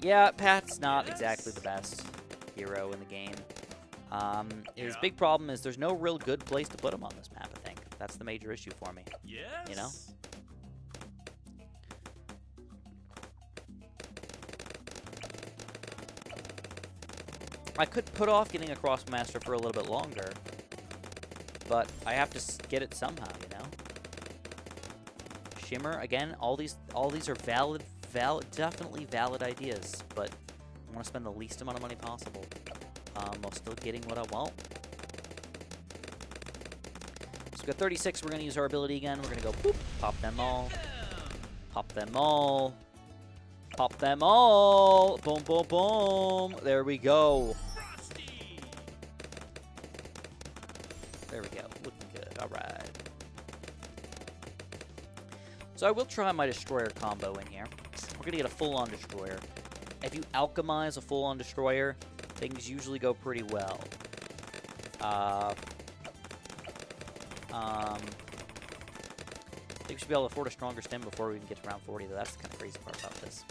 Yeah, Pat's not exactly the best hero in the game. His big problem is there's no real good place to put him on this map, I think. That's the major issue for me. Yes. You know? I could put off getting a Crossmaster for a little bit longer, but I have to get it somehow, you know? shimmer. Again, all these are valid, definitely valid ideas, but I want to spend the least amount of money possible while still getting what I want. So we got 36. We're going to use our ability again. We're going to go boop, pop them all. Pop them all. Pop them all. Boom, boom, boom. There we go. Frosty. There we go. Looking good. All right. So I will try my Destroyer combo in here. We're going to get a full-on Destroyer. If you alchemize a full-on Destroyer, things usually go pretty well. I think we should be able to afford a stronger stem before we even get to round 40, though. That's the kind of crazy part about this.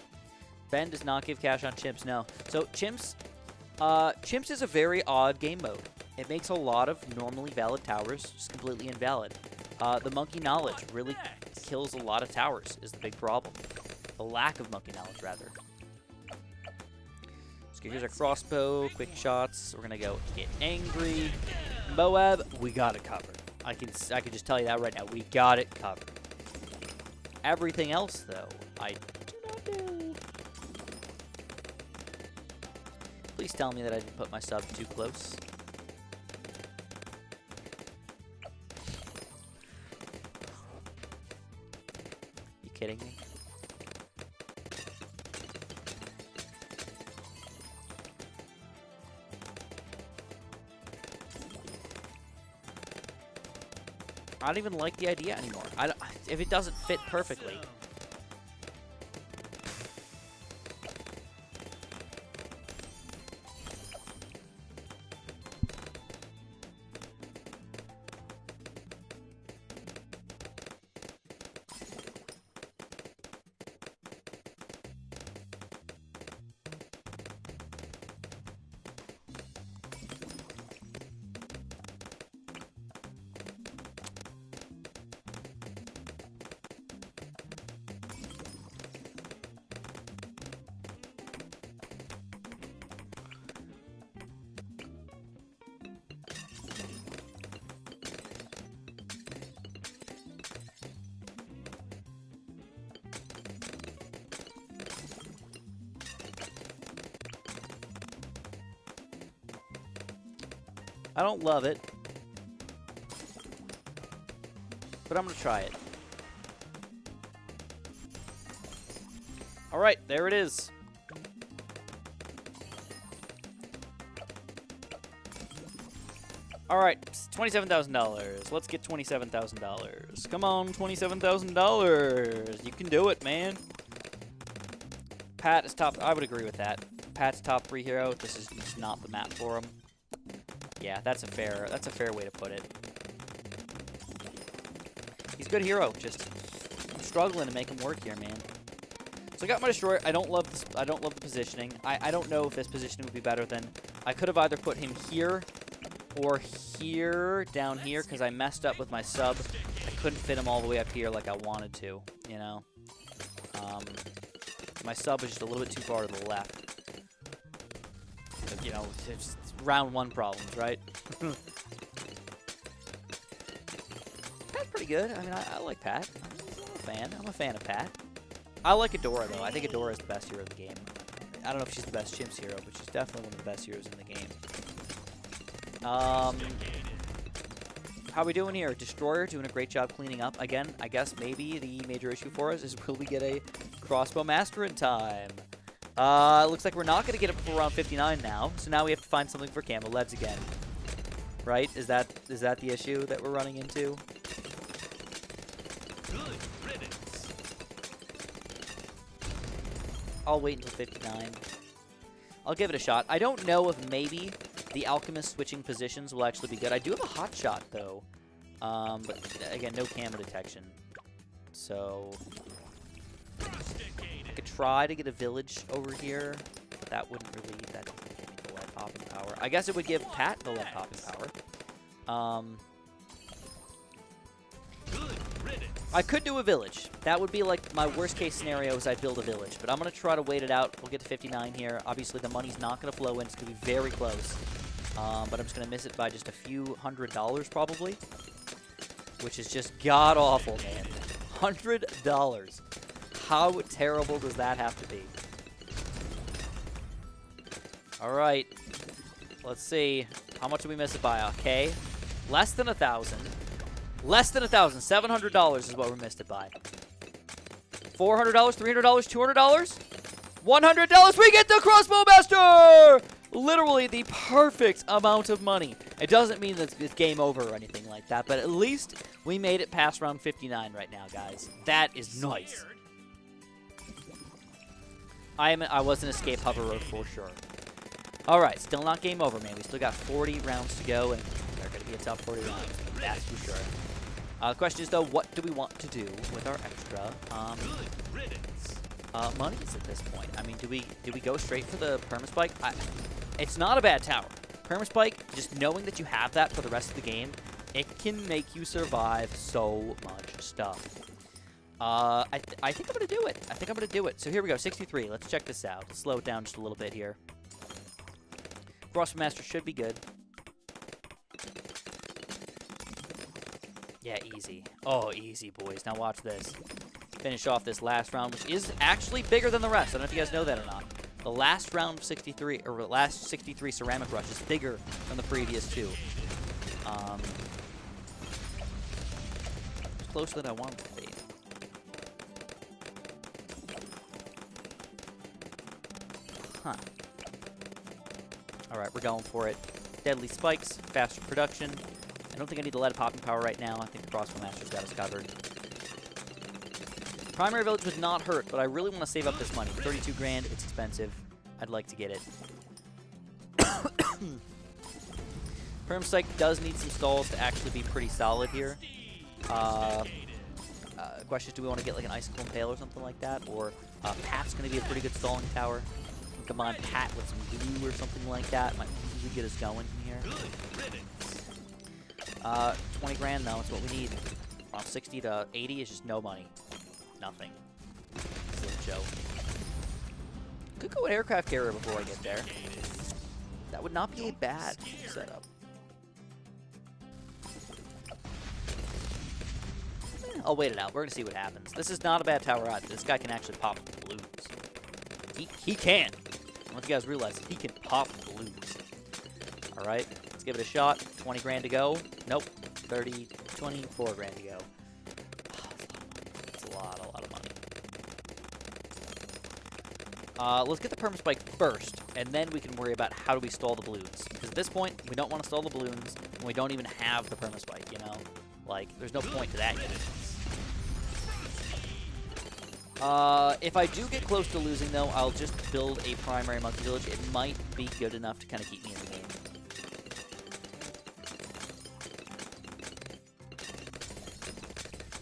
Ben does not give cash on chimps, no. So chimps is a very odd game mode. It makes a lot of normally valid towers just completely invalid. The monkey knowledge really kills a lot of towers is the big problem. The lack of monkey knowledge, rather. So here's our crossbow, quick shots. We're gonna go get angry. Moab, we got it covered. I can just tell you that right now. We got it covered. Everything else, though, I do not know. Please tell me that I didn't put my sub too close. You kidding me? I don't even like the idea anymore. If it doesn't fit perfectly. I don't love it, but I'm going to try it. All right, there it is. All right, $27,000. Let's get $27,000. Come on, $27,000. You can do it, man. Pat is top. I would agree with that. Pat's top 3 hero. This is just not the map for him. Yeah, that's a fair way to put it. He's a good hero, just I'm struggling to make him work here, man. So I got my Destroyer. I don't love this, I don't love the positioning. I don't know if this positioning would be better than I could have either put him here or here, down here, because I messed up with my sub. I couldn't fit him all the way up here like I wanted to, you know. My sub was just a little bit too far to the left. You know, it's round 1 problems, right? Pat's pretty good. I mean, I like Pat. I'm a fan of Pat. I like Adora, though. I think Adora is the best hero of the game. I don't know if she's the best chimps hero, but she's definitely one of the best heroes in the game. How are we doing here? Destroyer doing a great job cleaning up. Again, I guess maybe the major issue for us is will we get a crossbow master in time? Looks like we're not going to get it before round 59 now, so now we have to find something for Camo Leads again. Right? Is that the issue that we're running into? Good riddance. I'll wait until 59. I'll give it a shot. I don't know if maybe the Alchemist switching positions will actually be good. I do have a hot shot, though. But, again, no camo detection. So I could try to get a village over here, but that wouldn't really, that doesn't give me the lead popping power. I guess it would give Pat the lead popping power. I could do a village. That would be like my worst case scenario is I'd build a village, but I'm going to try to wait it out. We'll get to 59 here. Obviously, the money's not going to flow in. It's going to be very close. But I'm just going to miss it by just a few $100 probably, which is just god-awful, man. $100. How terrible does that have to be? All right. Let's see. How much did we miss it by? Okay. Less than 1,000. Less than 1,000. $700 is what we missed it by. $400, $300, $200, $100. We get the Crossbow Master! Literally the perfect amount of money. It doesn't mean that it's game over or anything like that, but at least we made it past round 59 right now, guys. That is nice. I was an escape hoverer for sure. All right, still not game over, man. We still got 40 rounds to go, and they're going to be a tough 40 rounds. That's for sure. The question is, though, what do we want to do with our extra monies at this point? I mean, do we go straight for the permaspike? It's not a bad tower. Permaspike, just knowing that you have that for the rest of the game, it can make you survive so much stuff. I think I'm going to do it. I think I'm going to do it. So here we go, 63. Let's check this out. Let's slow it down just a little bit here. Crossbow Master should be good. Yeah, easy. Oh, easy, boys. Now watch this. Finish off this last round, which is actually bigger than the rest. I don't know if you guys know that or not. The last round of 63, or the last 63 Ceramic Rush is bigger than the previous two. It's closer than I wanted to be. Huh. Alright, we're going for it. Deadly spikes, faster production. I don't think I need to let a popping power right now. I think the Crossbow Master's got us covered. Primary Village would not hurt, but I really want to save up this money. 32 grand, it's expensive. I'd like to get it. Permspike does need some stalls to actually be pretty solid here. Question is, do we want to get like an Icicle Impale or something like that? Or Pat's going to be a pretty good stalling tower. Come on, Pat with some glue or something like that. Might really get us going here. 20 grand though, it's what we need. From 60 to 80 is just no money. Nothing. Slim Joe. Could go with aircraft carrier before I get there. That would not be a bad setup. I'll wait it out. We're gonna see what happens. This is not a bad tower either. This guy can actually pop balloons. He can. I don't know if you guys realize he can pop balloons. All right, let's give it a shot. 20 grand to go. Nope. 30, 24 grand to go. That's a lot of money. Let's get the permaspike first, and then we can worry about how do we stall the balloons. Because at this point, we don't want to stall the balloons, and we don't even have the permaspike, you know? Like, there's no point to that yet. If I do get close to losing, though, I'll just build a primary monkey village. It might be good enough to kind of keep me in the game.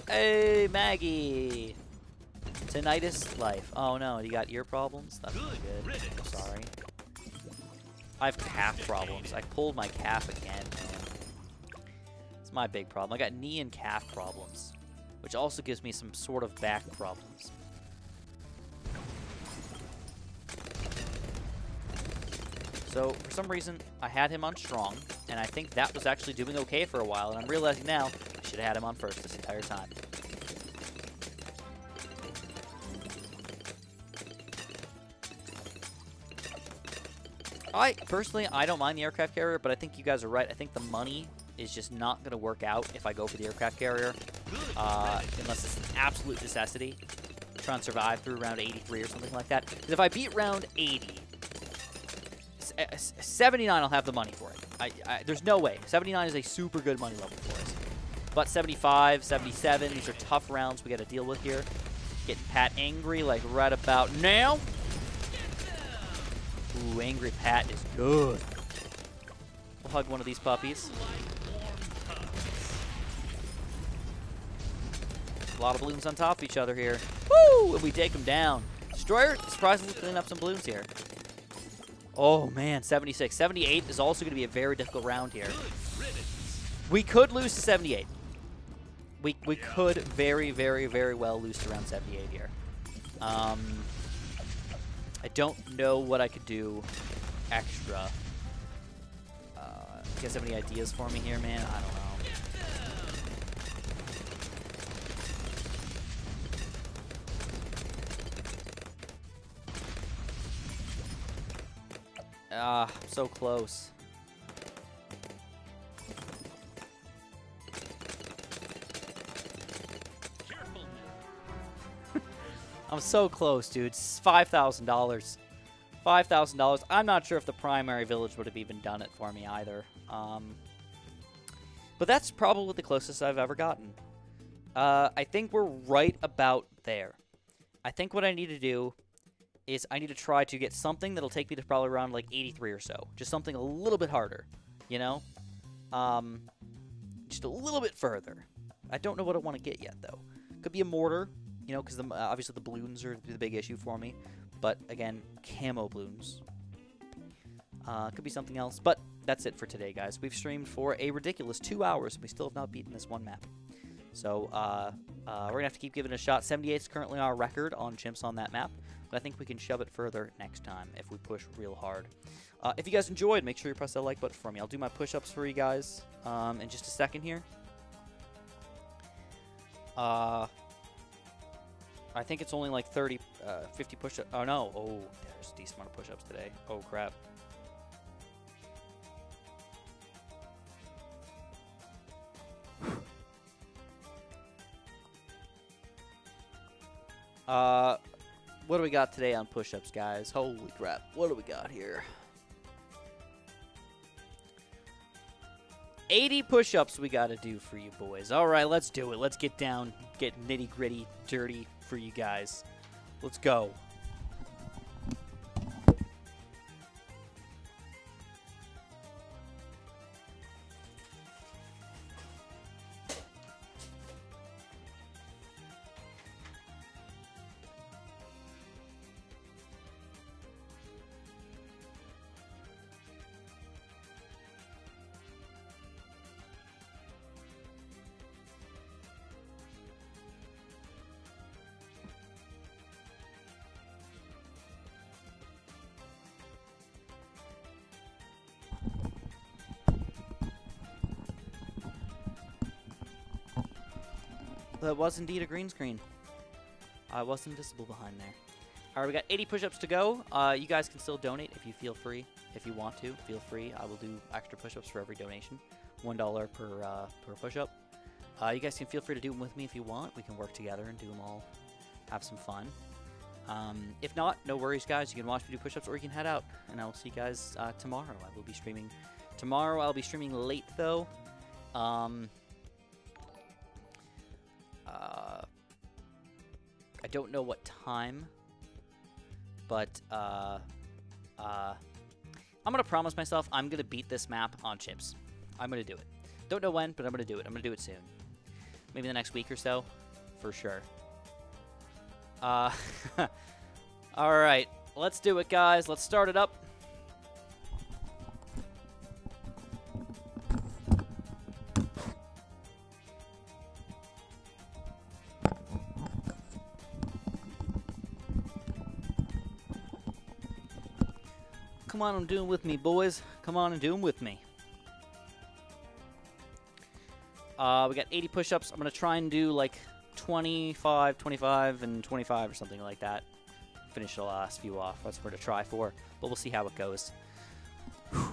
Hey, Maggie! Tinnitus life. Oh no, you got ear problems? That's not good. I'm sorry. I have calf problems. I pulled my calf again, man. It's my big problem. I got knee and calf problems, which also gives me some sort of back problems. So, for some reason, I had him on strong, and I think that was actually doing okay for a while, and I'm realizing now I should have had him on first this entire time. Personally, I don't mind the aircraft carrier, but I think you guys are right. I think the money is just not going to work out if I go for the aircraft carrier, unless it's an absolute necessity. Try and survive through round 83 or something like that. Because if I beat round 80, 79 I'll have the money for it. There's no way. 79 is a super good money level for us. But 75, 77, these are tough rounds we got to deal with here. Getting Pat angry like right about now. Ooh, Angry Pat is good. We'll hug one of these puppies. A lot of balloons on top of each other here. Woo! And we take them down. Destroyer surprisingly cleaning up some balloons here. Oh, man, 76. 78 is also going to be a very difficult round here. We could lose to 78. We could very, very, very well lose to round 78 here. I don't know what I could do extra. You guys have any ideas for me here, man? I don't know. Ah, so close. Careful now. I'm so close, dude. $5,000. $5,000. I'm not sure if the primary village would have even done it for me either. But that's probably the closest I've ever gotten. I think we're right about there. I think what I need to do is I need to try to get something that'll take me to probably around like 83 or so. Just something a little bit harder, you know? Just a little bit further. I don't know what I want to get yet, though. Could be a mortar, you know, because obviously the balloons are the big issue for me. But, again, camo balloons. Could be something else. But that's it for today, guys. We've streamed for a ridiculous 2 hours, and we still have not beaten this one map. So, we're going to have to keep giving it a shot. 78 is currently our record on chimps on that map. But I think we can shove it further next time if we push real hard. If you guys enjoyed, make sure you press that like button for me. I'll do my push-ups for you guys in just a second here. I think it's only like 50 push-ups. Oh, no. Oh, there's a decent amount of push-ups today. Oh, crap. What do we got today on push-ups, guys? Holy crap. What do we got here? 80 push-ups we got to do for you boys. All right, let's do it. Let's get down, get nitty-gritty, dirty for you guys. Let's go. That was indeed a green screen. I was invisible behind there. All right, we got 80 push-ups to go. You guys can still donate if you feel free. If you want to, feel free. I will do extra push-ups for every donation. $1 per push-up. You guys can feel free to do them with me if you want. We can work together and do them all. Have some fun. If not, no worries, guys. You can watch me do push-ups or you can head out. And I will see you guys tomorrow. I will be streaming tomorrow. I'll be streaming late, though. I don't know what time, but I'm going to promise myself I'm going to beat this map on chips. I'm going to do it. Don't know when, but I'm going to do it. I'm going to do it soon. Maybe the next week or so, for sure. All right, let's do it, guys. Let's start it up. Come on and do them with me, boys. Come on and do them with me. We got 80 push-ups. I'm going to try and do like 25, 25, and 25 or something like that. Finish the last few off. That's what to try for. But we'll see how it goes. Whew.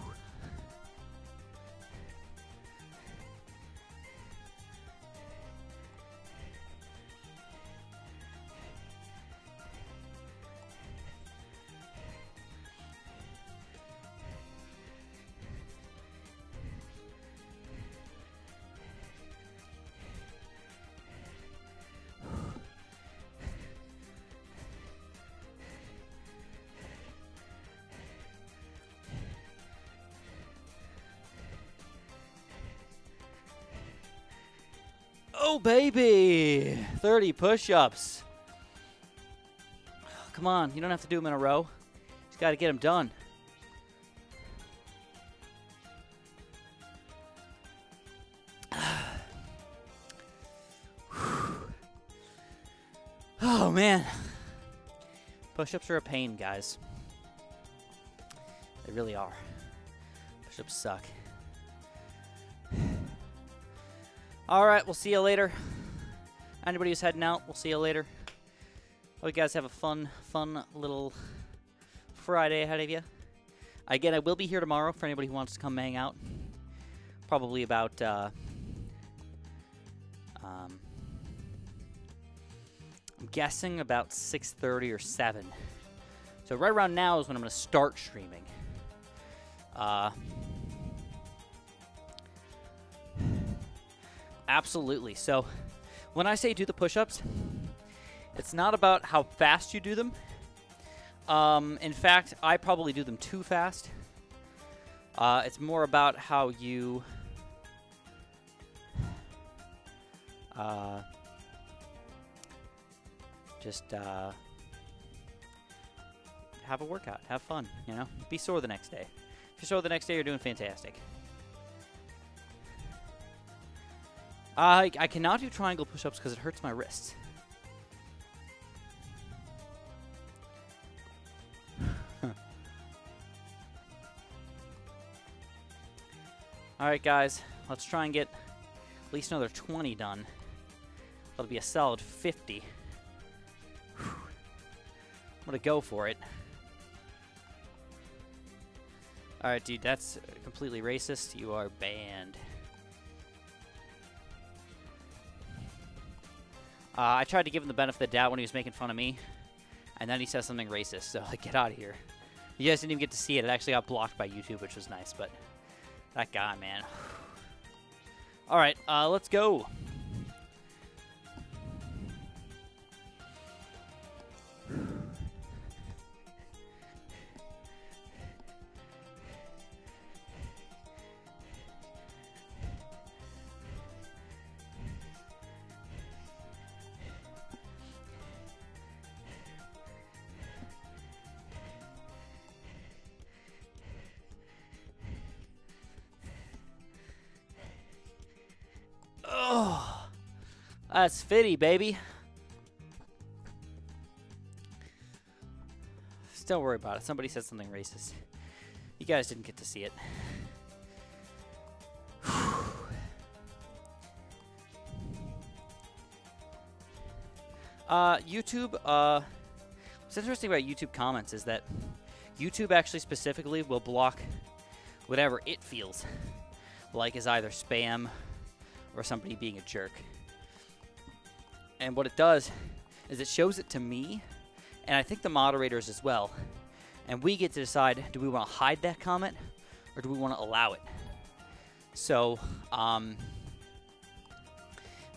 Oh, baby! 30 push-ups. Come on, you don't have to do them in a row. Just got to get them done. Oh, man. Push-ups are a pain, guys. They really are. Push-ups suck. All right, we'll see you later. Anybody who's heading out, we'll see you later. Hope you guys have a fun little Friday ahead of you. Again, I will be here tomorrow for anybody who wants to come hang out. Probably about, I'm guessing about 6:30 or 7. So right around now is when I'm going to start streaming. Absolutely. So when I say do the push-ups, it's not about how fast you do them. In fact, I probably do them too fast. It's more about how you just have a workout, have fun, you know? Be sore the next day. If you're sore the next day, you're doing fantastic. I cannot do triangle push-ups because it hurts my wrists. Alright guys, let's try and get at least another 20 done. That'll be a solid 50. Whew. I'm gonna go for it. Alright dude, that's completely racist. You are banned. I tried to give him the benefit of the doubt when he was making fun of me, and then he says something racist, so like, get out of here. You guys didn't even get to see it. It actually got blocked by YouTube, which was nice, but that guy, man. Alright, let's go. Oh, that's fitty, baby. Don't worry about it. Somebody said something racist. You guys didn't get to see it. YouTube, what's interesting about YouTube comments is that YouTube actually specifically will block whatever it feels like is either spam or somebody being a jerk. And what it does is it shows it to me, and I think the moderators as well. And we get to decide, do we want to hide that comment, or do we want to allow it? So,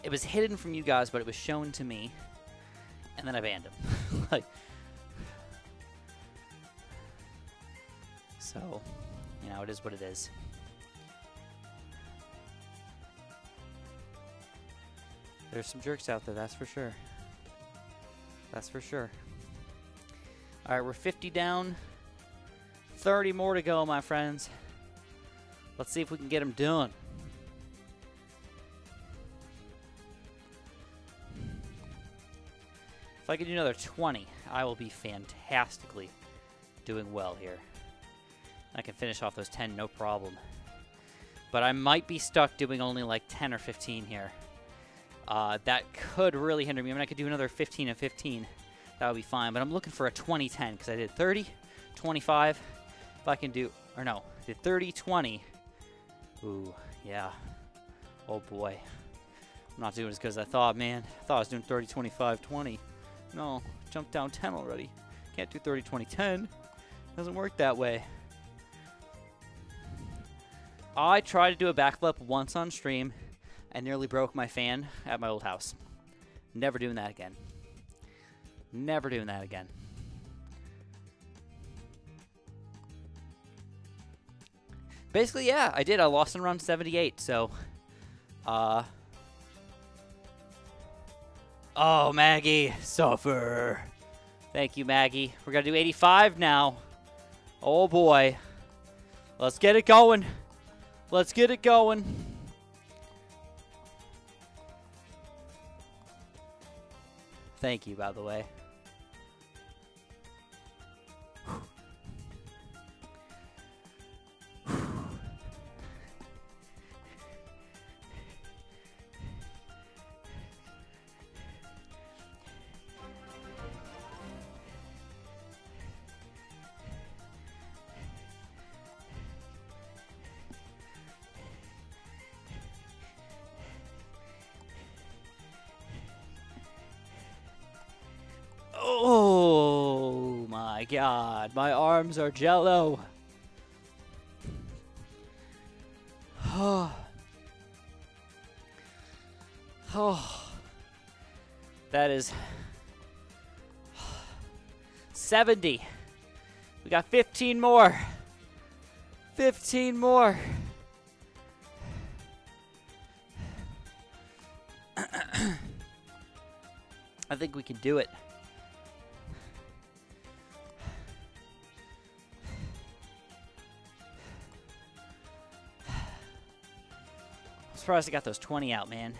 it was hidden from you guys, but it was shown to me, and then I banned him. Like, so, you know, it is what it is. There's some jerks out there, that's for sure. That's for sure. Alright, we're 50 down. 30 more to go, my friends. Let's see if we can get them done. If I can do another 20, I will be fantastically doing well here. I can finish off those 10, no problem. But I might be stuck doing only like 10 or 15 here. That could really hinder me. I mean, I could do another 15 and 15. That would be fine. But I'm looking for a 20-10 because I did 30, 25. If I can do, or no, I did 30, 20. Ooh, yeah. Oh boy. I'm not doing as good as I thought, man. I thought I was doing 30, 25, 20. No, jumped down 10 already. Can't do 30, 20, 10. Doesn't work that way. I tried to do a backflip once on stream and nearly broke my fan at my old house. Never doing that again. Never doing that again. Basically, yeah, I did. I lost in round 78, so... Oh, Maggie, suffer. Thank you, Maggie. We're going to do 85 now. Oh, boy. Let's get it going. Let's get it going. Thank you, by the way. god, my arms are jello. Oh. Oh. That is 70. We got 15 more. 15 more. I think we can do it. I'm surprised I got those 20 out, man.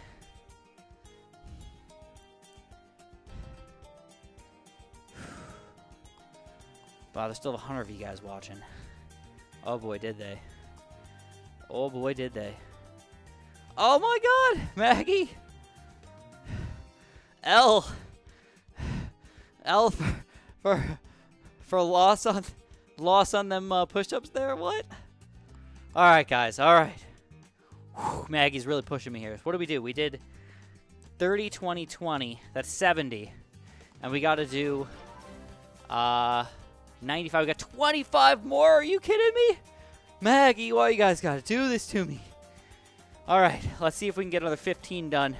Wow, there's still 100 of you guys watching. Oh boy, did they. Oh boy, did they. Oh my god, Maggie! L for loss on them push-ups there. What? All right, guys. All right. Whew, Maggie's really pushing me here. What did we do? We did 30, 20, 20. That's 70, and we got to do 95. We got 25 more. Are you kidding me, Maggie? Why you guys got to do this to me? All right. Let's see if we can get another 15 done.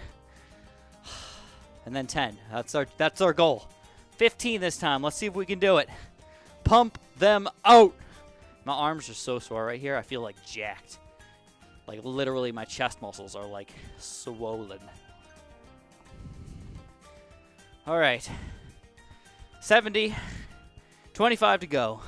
And then 10. That's our goal. 15 this time. Let's see if we can do it. Pump them out. My arms are so sore right here. I feel like jacked. Like literally my chest muscles are like swollen. All right. 70. 25 to go.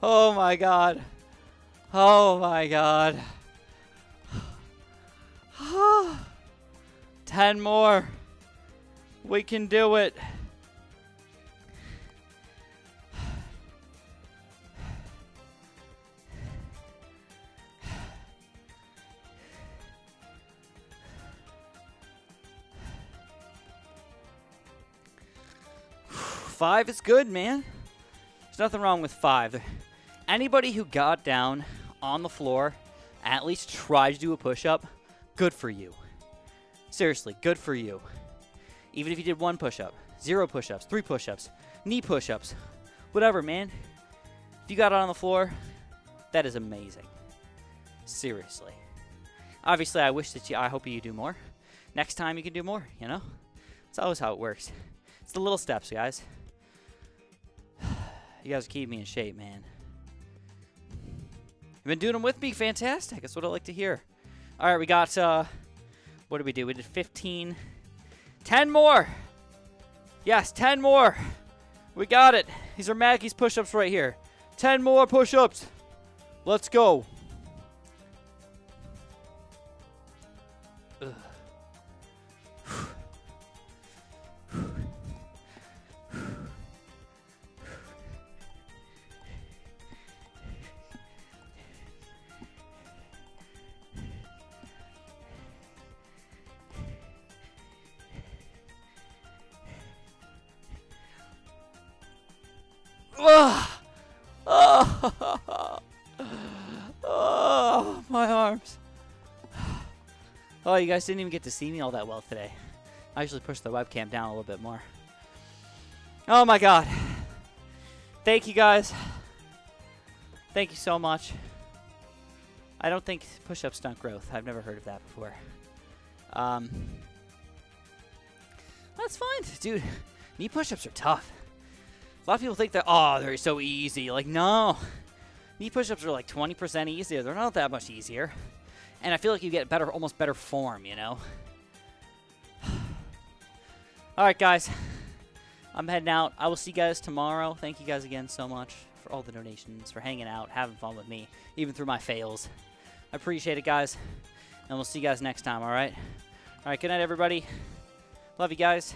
Oh my god. Oh my god. 10 more. We can do it. Five is good, man. There's nothing wrong with 5. Anybody who got down on the floor, at least tried to do a push-up, good for you. Seriously, good for you. Even if you did 1 push-up, 0 push-ups, 3 push-ups, knee push-ups, whatever, man. If you got on the floor, that is amazing. Seriously. Obviously, I hope you do more. Next time you can do more, you know? That's always how it works. It's the little steps, guys. You guys keep me in shape, man. You've been doing them with me? Fantastic. That's what I like to hear. All right, we got, what did we do? We did 15. 10 more. Yes, 10 more. We got it. These are Maggie's push-ups right here. 10 more push-ups. Let's go. Ugh. Oh, my arms. Oh, you guys didn't even get to see me all that well today. I usually push the webcam down a little bit more. Oh my god. Thank you guys. Thank you so much. I don't think push-ups stunt growth. I've never heard of that before. That's fine, dude. Knee push-ups are tough. A lot of people think that, oh, they're so easy. Like, no. Knee push-ups are like 20% easier. They're not that much easier. And I feel like you get better, almost better form, you know? All right, guys. I'm heading out. I will see you guys tomorrow. Thank you guys again so much for all the donations, for hanging out, having fun with me, even through my fails. I appreciate it, guys. And we'll see you guys next time, all right? All right, good night, everybody. Love you guys.